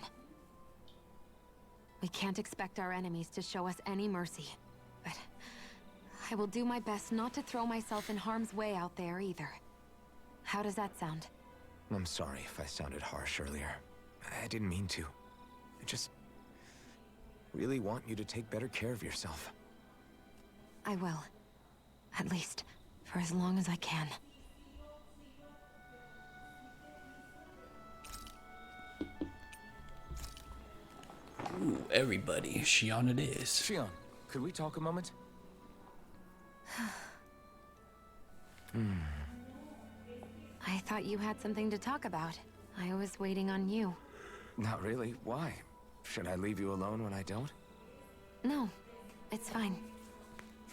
F: We can't expect our enemies to show us any mercy. but I will do my best not to throw myself in harm's way out there either. How does that sound?
G: I'm sorry if I sounded harsh earlier. I didn't mean to. I just really want you to take better care of yourself.
F: I will. At least, for as long as I can.
A: Ooh, everybody. Shion it is.
G: Shion, could we talk a moment?
F: I thought you had something to talk about. I was waiting on you.
G: Not really. Why? Should I leave you alone when I don't?
F: No, it's fine.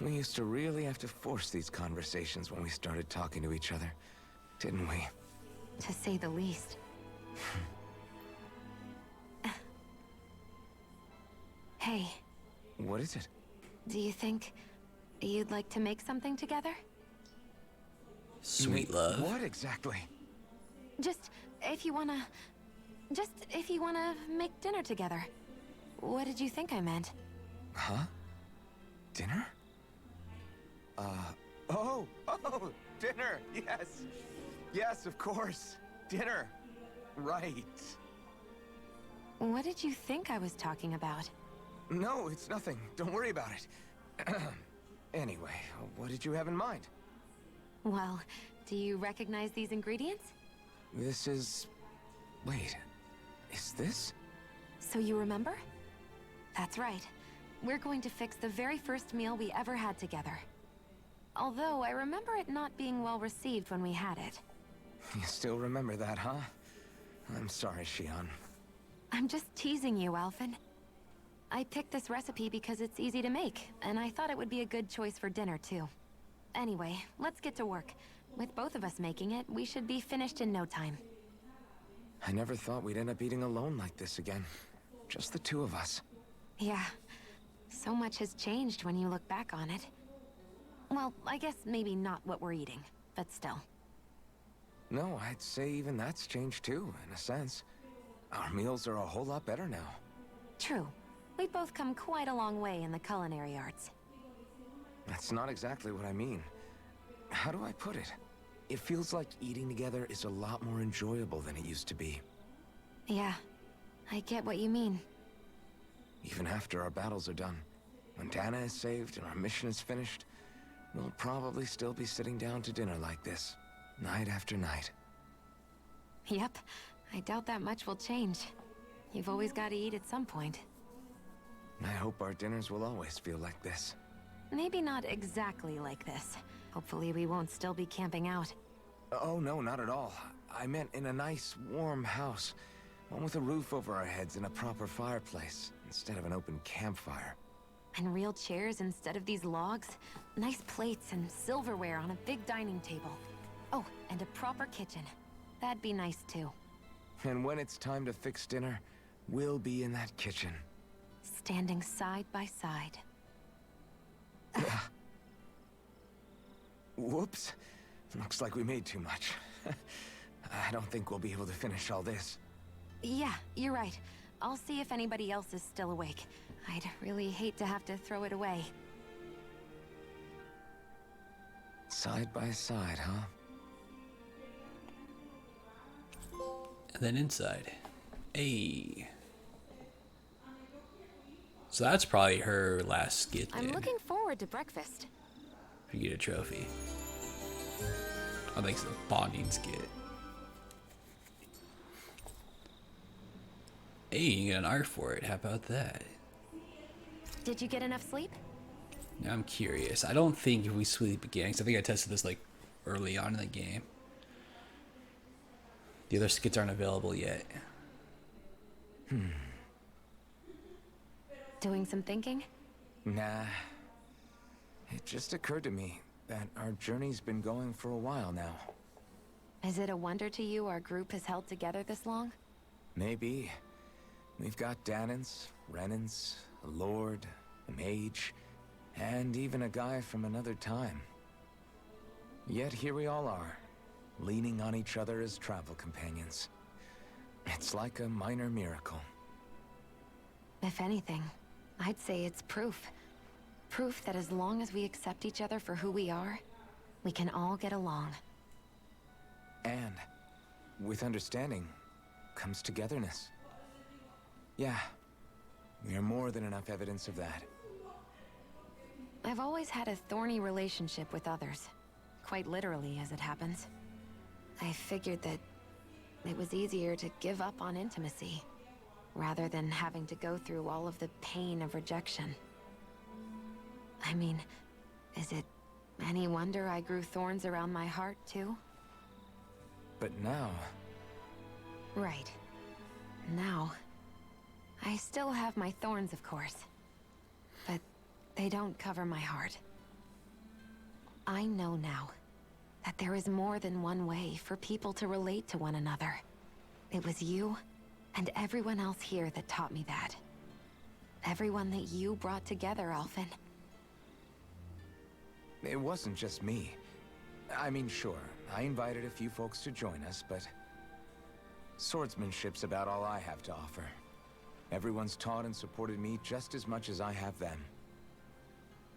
G: We used to really have to force these conversations when we started talking to each other, didn't we?
F: To say the least. Hey,
G: What is it?
F: do you think you'd like to make something together?
A: Sweet love.
G: What exactly?
F: Just if you wanna make dinner together. What did you think I meant?
G: Huh? Dinner? Oh, dinner, yes. Yes, of course. Dinner. Right.
F: What did you think I was talking about?
G: No, it's nothing. Don't worry about it. Anyway, what did you have in mind?
F: Well, do you recognize these ingredients?
G: This is... Wait, is this?
F: So you remember? That's right. We're going to fix the very first meal we ever had together. Although I remember it not being well received when we had it.
G: You still remember that, huh? I'm sorry, Shion.
F: I'm just teasing you, Alphen. I picked this recipe because it's easy to make, and I thought it would be a good choice for dinner, too. Anyway, let's get to work. With both of us making it, we should be finished in no time.
G: I never thought we'd end up eating alone like this again. Just the two of us.
F: Yeah. So much has changed when you look back on it. Well, I guess maybe not what we're eating, but still.
G: No, I'd say even that's changed too, in a sense. Our meals are a whole lot better now.
F: True. We've both come quite a long way in the culinary arts.
G: That's not exactly what I mean. How do I put it? It feels like eating together is a lot more enjoyable than it used to be.
F: Yeah, I get what you mean.
G: Even after our battles are done, when Dana is saved and our mission is finished, we'll probably still be sitting down to dinner like this, night after night.
F: Yep, I doubt that much will change. You've always got to eat at some point.
G: I hope our dinners will always feel like this.
F: Maybe not exactly like this. Hopefully we won't still be camping out.
G: Oh no, not at all. I meant in a nice, warm house. One with a roof over our heads and a proper fireplace, instead of an open campfire.
F: And real chairs instead of these logs. Nice plates and silverware on a big dining table. Oh, and a proper kitchen. That'd be nice too.
G: And when it's time to fix dinner, we'll be in that kitchen.
F: Standing side by side.
G: Whoops. Looks like we made too much. I don't think we'll be able to finish all this.
F: Yeah, you're right. I'll see if anybody else is still awake. I'd really hate to have to throw it away.
G: Side by side, huh?
A: And then inside. Hey. So that's probably her last skit then.
H: I'm looking forward to breakfast.
A: If you get a trophy. I think it's a bonding skit. Hey, you can get an art for it. How about that?
F: Did you get enough sleep?
A: Now I'm curious. I don't think if we sleep again, because I think I tested this like early on in the game. The other skits aren't available yet.
F: Doing some thinking?
G: Nah. It just occurred to me that our journey's been going for a while now.
F: Is it a wonder to you our group has held together this long?
G: Maybe. We've got Danans, Renans, a lord, a mage, and even a guy from another time. Yet here we all are, leaning on each other as travel companions. It's like a minor miracle.
F: If anything, I'd say it's proof. Proof that as long as we accept each other for who we are, we can all get along.
G: And with understanding comes togetherness. Yeah, we are more than enough evidence of that.
F: I've always had a thorny relationship with others. Quite literally, as it happens. I figured that it was easier to give up on intimacy, rather than having to go through all of the pain of rejection. I mean, is it any wonder I grew thorns around my heart, too?
G: But now...
F: Right. Now... I still have my thorns, of course. But they don't cover my heart. I know now that there is more than one way for people to relate to one another. It was you and everyone else here that taught me that. Everyone that you brought together, Alphen.
G: It wasn't just me. I mean, sure, I invited a few folks to join us, but... swordsmanship's about all I have to offer. Everyone's taught and supported me just as much as I have them.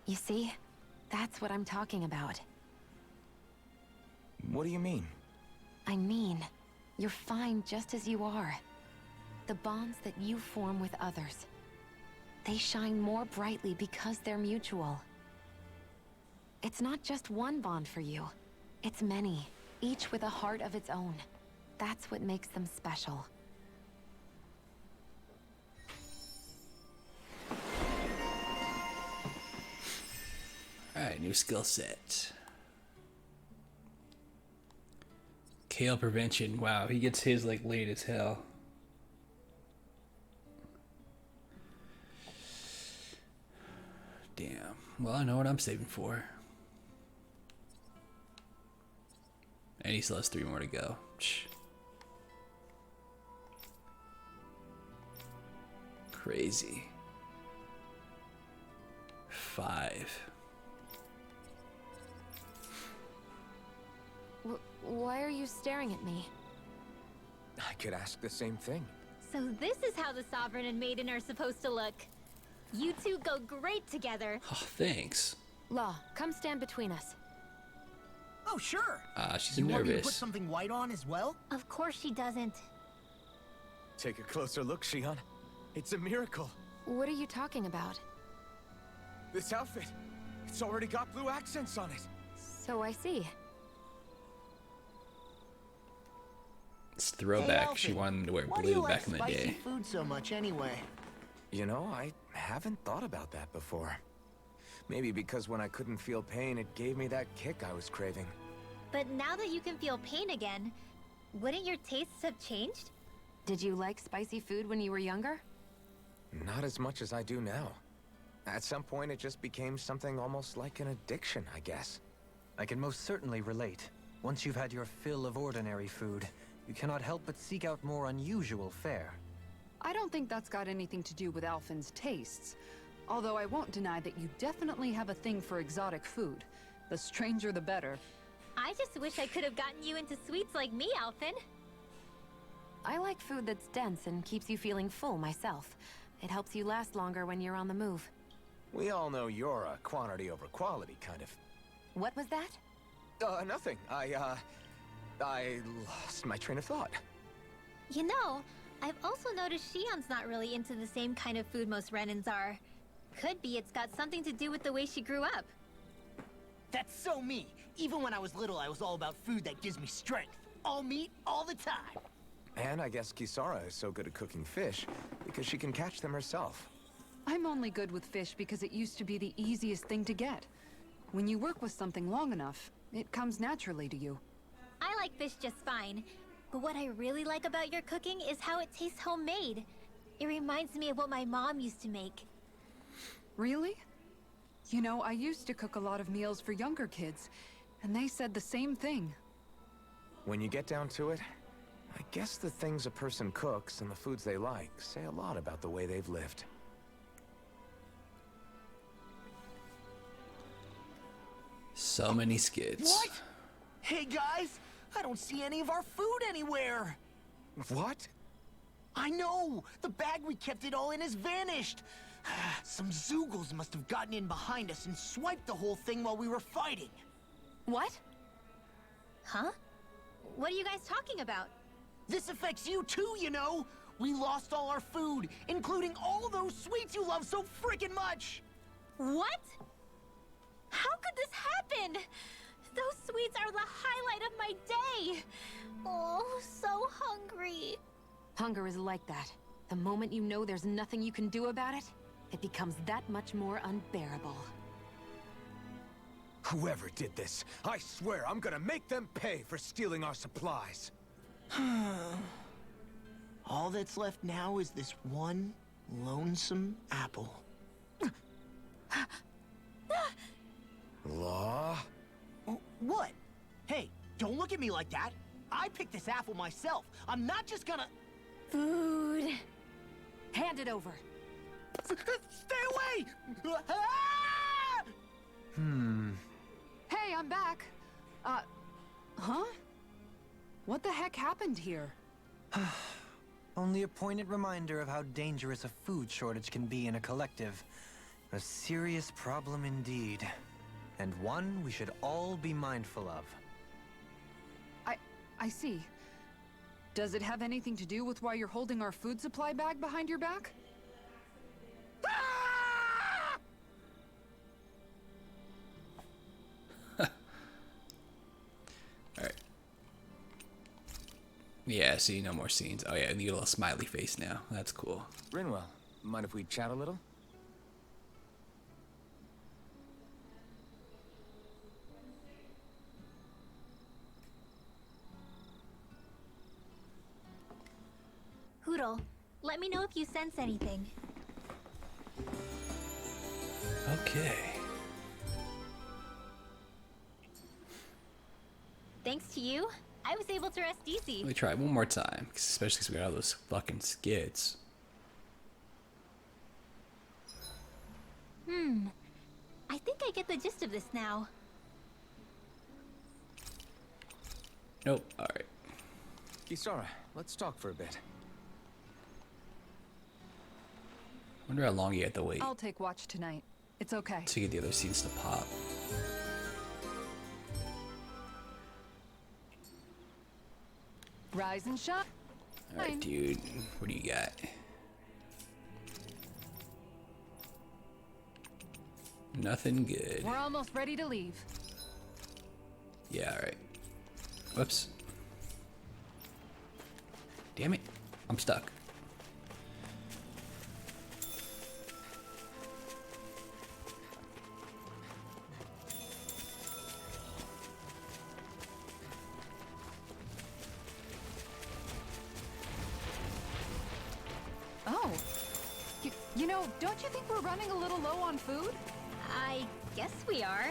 F: You see? That's what I'm talking about.
G: What do you mean?
F: I mean, you're fine just as you are. The bonds that you form with others, they shine more brightly because they're mutual. It's not just one bond for you. It's many, each with a heart of its own. That's what makes them special.
A: Alright, new skill set. KO prevention. Wow, he gets his like late as hell. Damn. Well, I know what I'm saving for. And he still has 3 more to go. Shh. Crazy. 5.
F: Why are you staring at me?
G: I could ask the same thing.
D: So this is how the Sovereign and Maiden are supposed to look. You two go great together.
A: Oh, thanks.
F: Law, come stand between us.
C: Oh, sure.
A: She's
C: You want me to
A: nervous.
C: put something white on as well?
D: Of course she doesn't.
G: Take a closer look, Shion. It's a miracle.
F: What are you talking about?
G: This outfit, it's already got blue accents on it.
F: So I see.
A: It's throwback. She
C: Alfie,
A: wanted to wear
C: why do you
A: blue
C: like
A: back in the
C: spicy
A: day.
C: food so much anyway?
G: You know, I haven't thought about that before. Maybe because when I couldn't feel pain, it gave me that kick I was craving.
D: But now that you can feel pain again, wouldn't your tastes have changed?
F: Did you like spicy food when you were younger?
G: Not as much as I do now. At some point, it just became something almost like an addiction, I guess.
B: I can most certainly relate. Once you've had your fill of ordinary food, you cannot help but seek out more unusual fare.
E: I don't think that's got anything to do with Alphen's tastes. Although I won't deny that you definitely have a thing for exotic food. The stranger, the better.
D: I just wish I could have gotten you into sweets like me, Alphen.
F: I like food that's dense and keeps you feeling full myself. It helps you last longer when you're on the move.
G: We all know you're a quantity over quality kind of...
F: What was that?
G: Nothing. I lost my train of thought.
D: You know, I've also noticed Shion's not really into the same kind of food most Renans are. Could be it's got something to do with the way she grew up.
C: That's so me. Even when I was little, I was all about food that gives me strength. All meat, all the time.
G: And I guess Kisara is so good at cooking fish because she can catch them herself.
E: I'm only good with fish because it used to be the easiest thing to get. When you work with something long enough, it comes naturally to you.
D: I like fish just fine. But what I really like about your cooking is how it tastes homemade. It reminds me of what my mom used to make.
E: Really? You know, I used to cook a lot of meals for younger kids, and they said the same thing.
G: When you get down to it, I guess the things a person cooks and the foods they like say a lot about the way they've lived.
A: So many skits.
C: What? Hey guys, I don't see any of our food anywhere.
G: What?
C: I know! The bag we kept it all in has vanished! Some Zoogles must have gotten in behind us and swiped the whole thing while we were fighting.
H: What?
D: Huh? What are you guys talking about?
C: This affects you too, you know. We lost all our food, including all those sweets you love so freaking much.
D: What? How could this happen? Those sweets are the highlight of my day. Oh, so hungry.
F: Hunger is like that. The moment you know there's nothing you can do about it, it becomes that much more unbearable.
G: Whoever did this, I swear I'm gonna make them pay for stealing our supplies.
C: All that's left now is this one lonesome apple.
G: Law?
C: What? Hey, don't look at me like that. I picked this apple myself. I'm not just gonna...
D: Food.
F: Hand it over.
C: Stay away! Ah!
E: Hey, I'm back. Huh? What the heck happened here?
B: Only a poignant reminder of how dangerous a food shortage can be in a collective. A serious problem indeed. And one we should all be mindful of.
E: I see. Does it have anything to do with why you're holding our food supply bag behind your back?
A: Alright. Yeah, see, no more scenes. Oh yeah, I need a little smiley face now. That's cool.
G: Rinwell, mind if we chat a little?
D: Hootle, let me know if you sense anything.
A: Okay.
D: Thanks to you, I was able to rest easy.
A: Let me try it one more time, especially because we got all those fucking skits.
D: I think I get the gist of this now.
A: Nope. Alright.
G: Kisara, let's talk for a bit.
A: Wonder how long you have to wait
E: I'll take watch tonight. It's okay.
A: to get the other scenes to pop.
E: Rise and shine.
A: Alright, dude. What do you got? Nothing good.
E: We're almost ready to leave.
A: Yeah, alright. Whoops. Damn it. I'm stuck.
E: Oh. You know, don't you think we're running a little low on food?
D: I guess we are.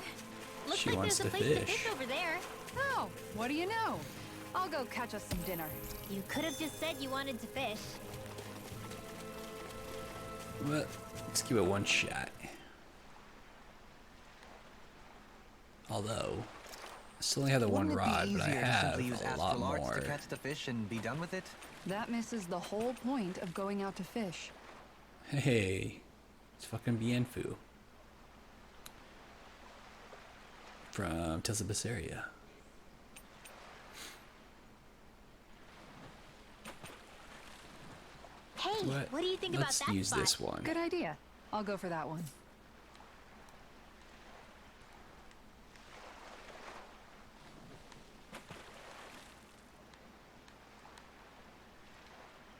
D: Looks
A: She
D: like
A: wants
D: there's a
A: to
D: place to
A: fish.
D: fish over there.
E: Oh, what do you know? I'll go catch us some dinner.
D: You could have just said you wanted to fish.
A: Well, let's give it one shot. Although, I still only have the one
B: Wouldn't it be
A: rod, but I
B: easier to
A: have
B: simply use
A: a lot
B: astral arts
A: more.
B: to catch the fish and be done with it?
E: That misses the whole point of going out to fish.
A: Hey, it's fucking Bienfu. From Tales of Berseria.
D: Hey, what do you think
A: Let's
D: about that
A: use
D: spot?
A: this one.
E: Good idea. I'll go for that one.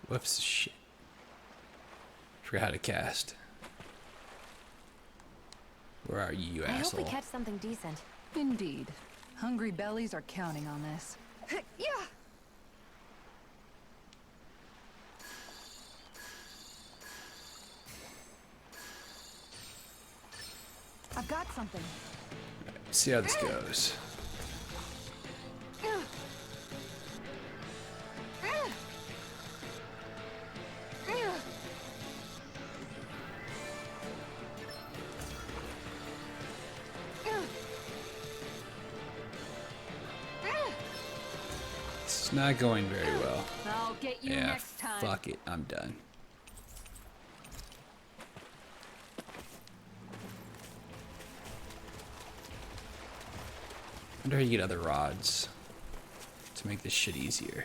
A: Whoops, shit. Forgot how to cast. Where are you, you
F: I hope
A: asshole?
F: we catch something decent.
E: Indeed. Hungry bellies are counting on this. Yeah. I've got something.
A: See how this goes. It's not going very well.
E: I'll get you
A: Yeah,
E: next time.
A: fuck it. I'm done. wonder how you get other rods to make this shit easier.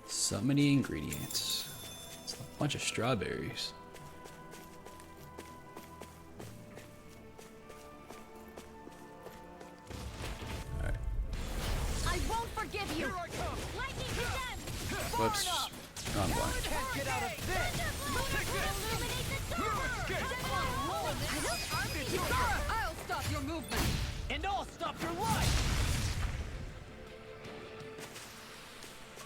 A: So many ingredients. It's a bunch of strawberries. Alright.
H: I won't forgive you. Lightning to them.
A: Whoops. Wrong one.
B: Can't get out of this!
E: I'll stop your movement.
C: And I'll stop your life!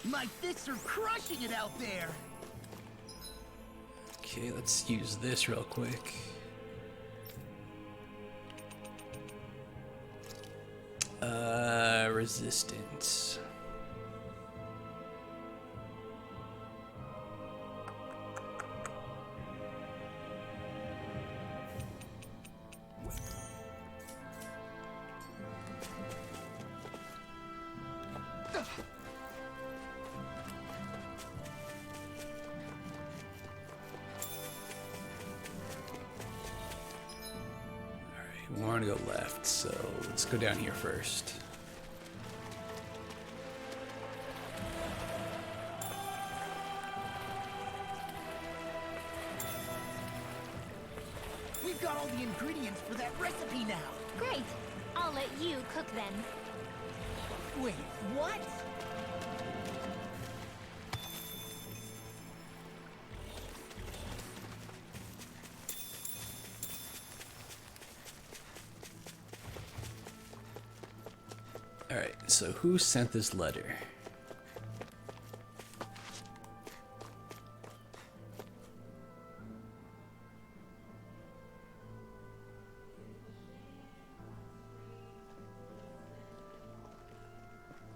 C: My fists are crushing it out there!
A: Okay, let's use this real quick. Resistance. We want to go left, so let's go down here first.
C: We've got all the ingredients for that recipe now!
D: Great. I'll let you cook then.
C: Wait, what?
A: Alright, so who sent this letter?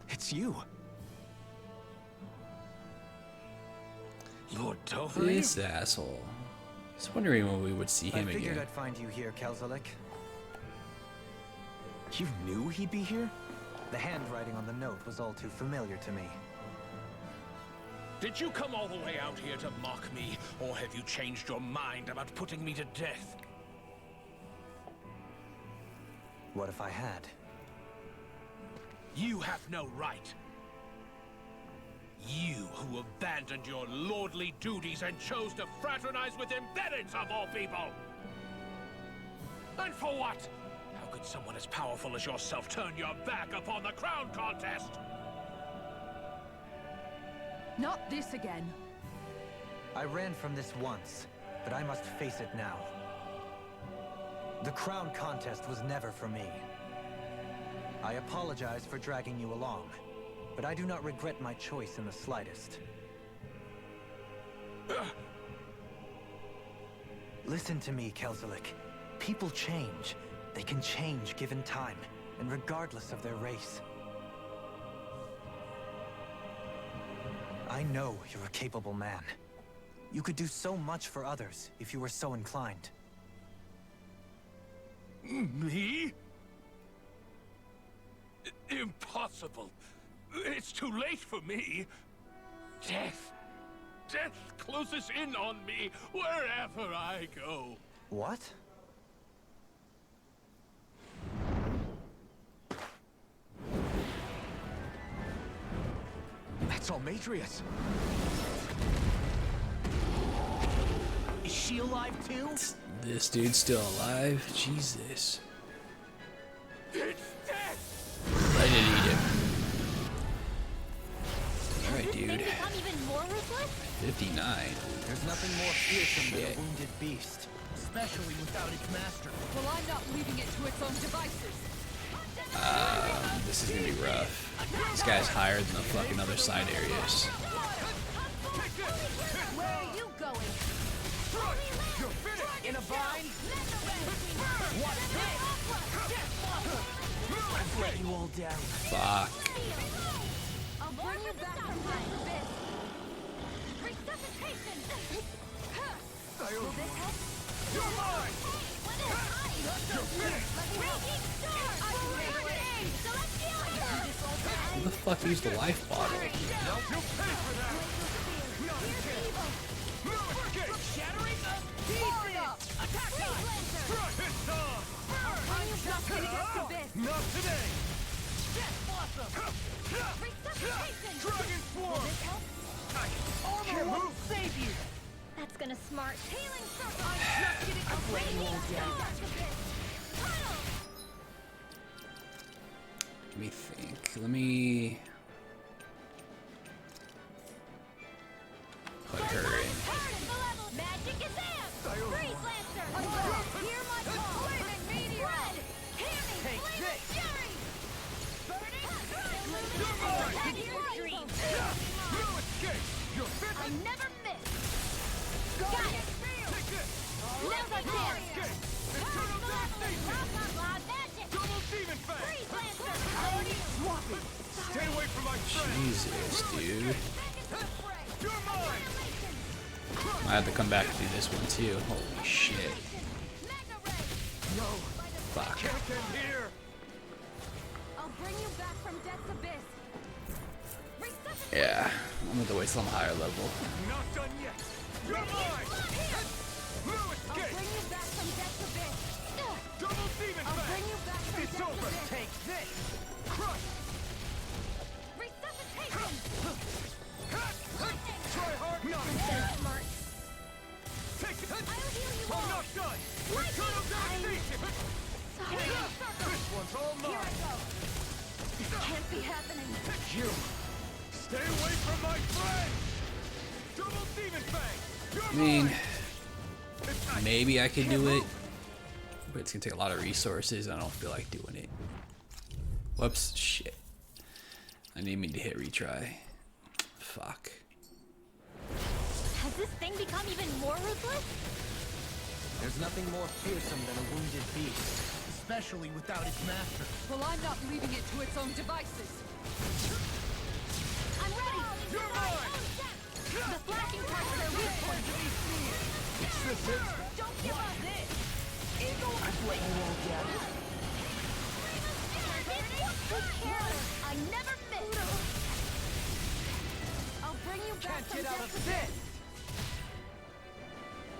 B: It's you.
G: Lord Tovari?
A: This asshole. I was wondering when we would see him
B: I figured
A: again.
B: I'd find you here, Kelzalik. You knew he'd be here? The handwriting on the note was all too familiar to me.
I: Did you come all the way out here to mock me, or have you changed your mind about putting me to death?
B: What if I had?
I: You have no right. You who abandoned your lordly duties and chose to fraternize with embeddeds of all people! And for what? How could someone as powerful as yourself turn your back upon the crown contest?
E: Not this again.
B: I ran from this once, but I must face it now. The crown contest was never for me. I apologize for dragging you along, but I do not regret my choice in the slightest. Listen to me, Kelzalik. People change. They can change given time, and regardless of their race. I know you're a capable man. You could do so much for others if you were so inclined.
I: Me? Impossible. It's too late for me. Death. Death closes in on me wherever I go.
B: What?
C: That's Almetrius! Is she alive too?
A: This dude's still alive? Jesus.
I: It's death!
A: I did eat him. Alright,
D: This thing
A: dude.
D: become even more ruthless?
A: 59.
B: There's nothing more fearsome than
A: Shit.
B: a wounded beast.
C: Especially without its master.
E: Well, I'm not leaving it to its own devices.
A: This is gonna be rough. This guy's higher than the fucking other side areas.
H: Where are you going?
C: You're finished! In a bind? What's this? I've let you all down.
A: Fuck.
H: I'll bring you back from my abyss. Resuscitation! Will this help?
C: You're mine!
H: You're finished! Let me help! I can handle it! Celestial!
A: Who the fuck used the life bottle?
I: Not today! Dragon Swarm! Can't move!
C: Save you!
D: That's gonna smart. Healing circle.
C: I'm letting you all down.
A: Let me think. Let me put her in.
H: Magic is amped! Freeze Lancer! Hear my call! Flaming meteor! Red! Hear me!
C: Take
H: Flaming
C: this.
H: fury! Burning!
I: No escape! You're fit!
H: I never miss! Got it!
I: Take this!
H: Never dare!
I: Escape! Eternal devastation!
H: Magic!
I: Double demon fang!
H: Freeze Lancer!
I: Stay away from my friend!
A: Jesus, dude.
I: You're mine!
A: I have to come back and do this one too. Holy shit.
H: Mega Ray!
I: No!
A: Fuck.
I: Can't end here!
H: I'll bring you back from death's abyss! Resuscitate!
A: Yeah, I'm gonna have to wait till I'm higher level.
I: Not done yet! You're mine! No
H: I'll
I: escape!
H: bring you back from death's abyss!
I: Double demon
H: I'll
I: fang!
H: bring you back from
I: It's
H: death's
I: over!
H: abyss!
C: Take this!
I: Crush!
H: Resuscitation!
I: Try hard! Not
H: Smart!
I: Take it!
H: I'll heal you
I: I'm
H: all!
I: not done! Eternal devastation!
H: Sorry!
I: This one's all
H: Here I
I: mine!
H: go! This can't be happening!
I: You! Stay away from my friend! Double demon fang! You're
A: I mean,
I: mine!
A: maybe I could do it, but it's gonna take a lot of resources. And I don't feel like doing it. Whoops, shit. I didn't mean to hit retry. Fuck.
D: Has this thing become even more ruthless?
B: There's nothing more fearsome than a wounded beast.
C: Especially without its master.
E: Well, I'm not leaving it to its own devices.
H: I'm ready!
I: You're mine!
H: The flashing parts are weak points!
I: Is this it?
H: Don't give up!
C: I've let you all down.
H: I never miss! I'll bring you back
C: Can't
H: from
C: get out
H: death's
C: of this!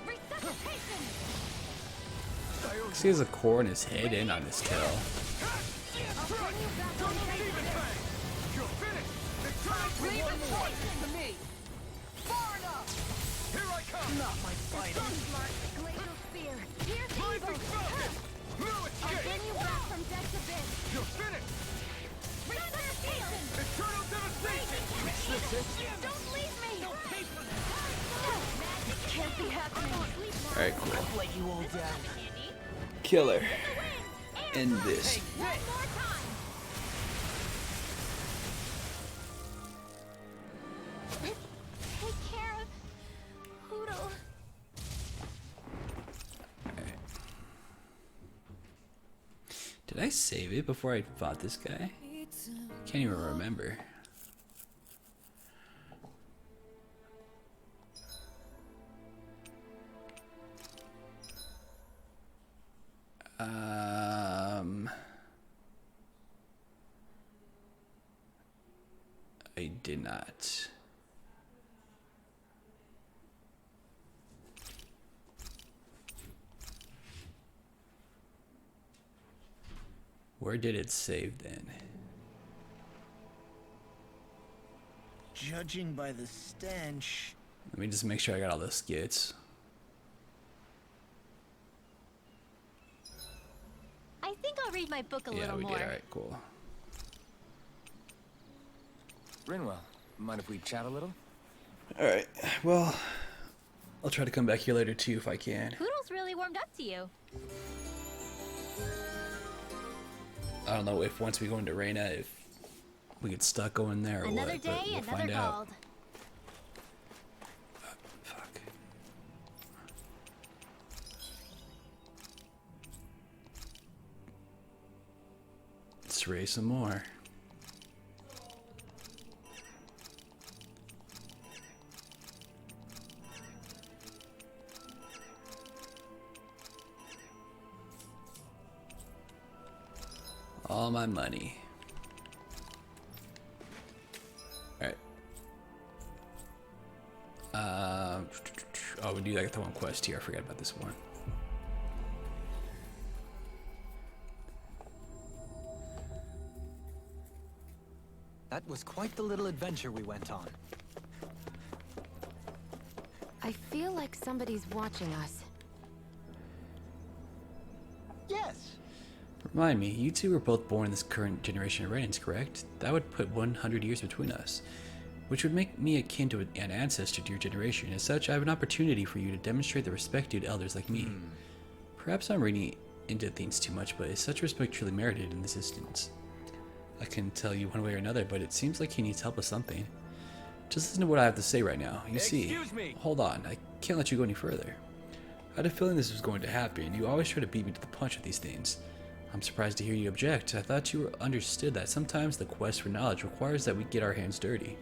H: resuscitation!
A: He has a core in his head and on his tail.
H: I'll bring you back from death's
I: Demon fang! You're finished! Eternal
E: Leave it to me.
H: Far enough!
I: Here I come!
C: Not my fighter.
H: Smart glacial spear! Here's
I: Rising
H: evil!
I: Falcon! No
H: I'll
I: escape!
H: bring you back from death's abyss!
I: You're finished!
H: Resuscitation!
I: Eternal devastation!
H: Don't leave me! Magic can't be happening!
A: Alright, cool.
C: I've let you all down.
A: Killer. End this.
H: One more time! Take care of Hoodle.
A: Did I save it before I fought this guy? Can't even remember. I did not. Where did it save then?
C: Judging by the stench.
A: Let me just make sure I got all the skits.
D: I think I'll read my book a
A: Yeah,
D: little
A: we
D: more.
A: did. Alright, cool.
G: Rinwell, mind if we chat a little?
A: Alright, well, I'll try to come back here later too if I can.
D: Poodle's really warmed up to you.
A: I don't know if once we go into Reina, if we get stuck going there or
D: Another
A: what,
D: day,
A: but we'll
D: another
A: find out.
D: gold.
A: Fuck. Let's raise some more. All my money. we do like the one quest here. I forgot about this one.
B: That was quite the little adventure we went on.
F: I feel like somebody's watching us.
B: Yes.
A: Remind me, you two were both born in this current generation of Renans, correct? That would put 100 years between us, which would make me akin to an ancestor to your generation. As such, I have an opportunity for you to demonstrate the respect due to elders like me. Perhaps I'm reading into things too much, but is such respect truly merited in this instance? I can tell you one way or another, but it seems like he needs help with something. Just listen to what I have to say right now. You see,
B: Excuse me.
A: Hold on, I can't let you go any further. I had a feeling this was going to happen. You always try to beat me to the punch with these things. I'm surprised to hear you object. I thought you understood that sometimes the quest for knowledge requires that we get our hands dirty.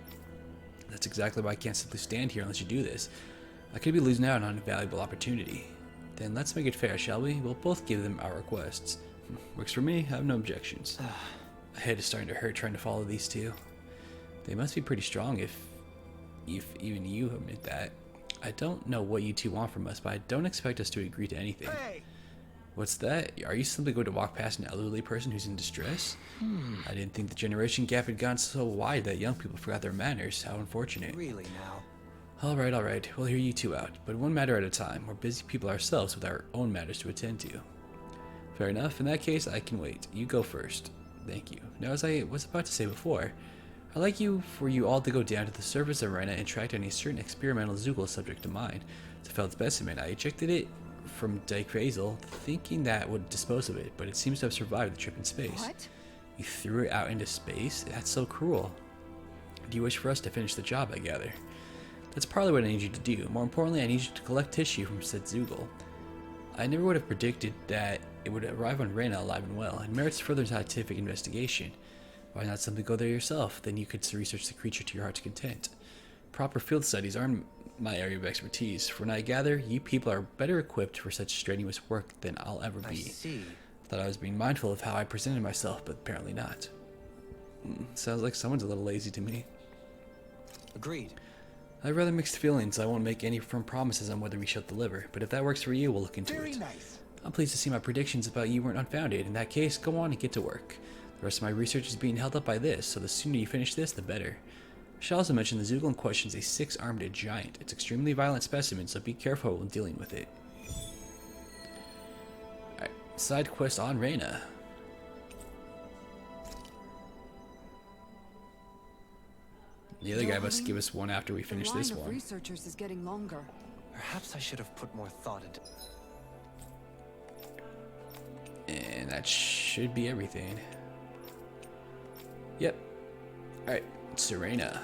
A: That's exactly why I can't simply stand here unless you do this. I could be losing out on a valuable opportunity. Then let's make it fair, shall we? We'll both give them our requests. Works for me, I have no objections. My head is starting to hurt trying to follow these two. They must be pretty strong if even you admit that. I don't know what you two want from us, but I don't expect us to agree to anything.
B: Hey.
A: What's that? Are you simply going to walk past an elderly person who's in distress? I didn't think the generation gap had gone so wide that young people forgot their manners. How unfortunate.
B: Really now?
A: Alright. We'll hear you two out, but one matter at a time. We're busy people ourselves with our own matters to attend to. Fair enough. In that case, I can wait. You go first. Thank you. Now, as I was about to say before, I'd like for you all to go down to the surface of Rena and track down a certain experimental Zoogle subject to mine. It's a failed specimen. I ejected it from Dyke Hazel, thinking that would dispose of it, but it seems to have survived the trip in space.
E: What?
A: You threw it out into space? That's so cruel. Do you wish for us to finish the job, I gather? That's partly what I need you to do. More importantly, I need you to collect tissue from said Zoogle. I never would have predicted that it would arrive on Rena alive and well. It merits further scientific investigation. Why not simply go there yourself? Then you could research the creature to your heart's content. Proper field studies aren't my area of expertise. From what I gather, you people are better equipped for such strenuous work than I'll ever be.
B: I see.
A: Thought I was being mindful of how I presented myself, but apparently not. Sounds like someone's a little lazy to me.
B: Agreed.
A: I have rather mixed feelings. I won't make any firm promises on whether we shall deliver, but if that works for you, we'll look into
C: Very
A: it.
C: nice.
A: I'm pleased to see my predictions about you weren't unfounded. In that case, go on and get to work. The rest of my research is being held up by this, so the sooner you finish this, the better. I should also mention the Zoogle in question is a 6-armed giant. It's an extremely violent specimen, so be careful when dealing with it. Alright, side quest on Rena. The other guy must give us one after we finish this
E: The line of
A: one.
E: researchers is getting longer.
B: Perhaps I should have put more thought into...
A: And that should be everything. Yep. Alright, Serena.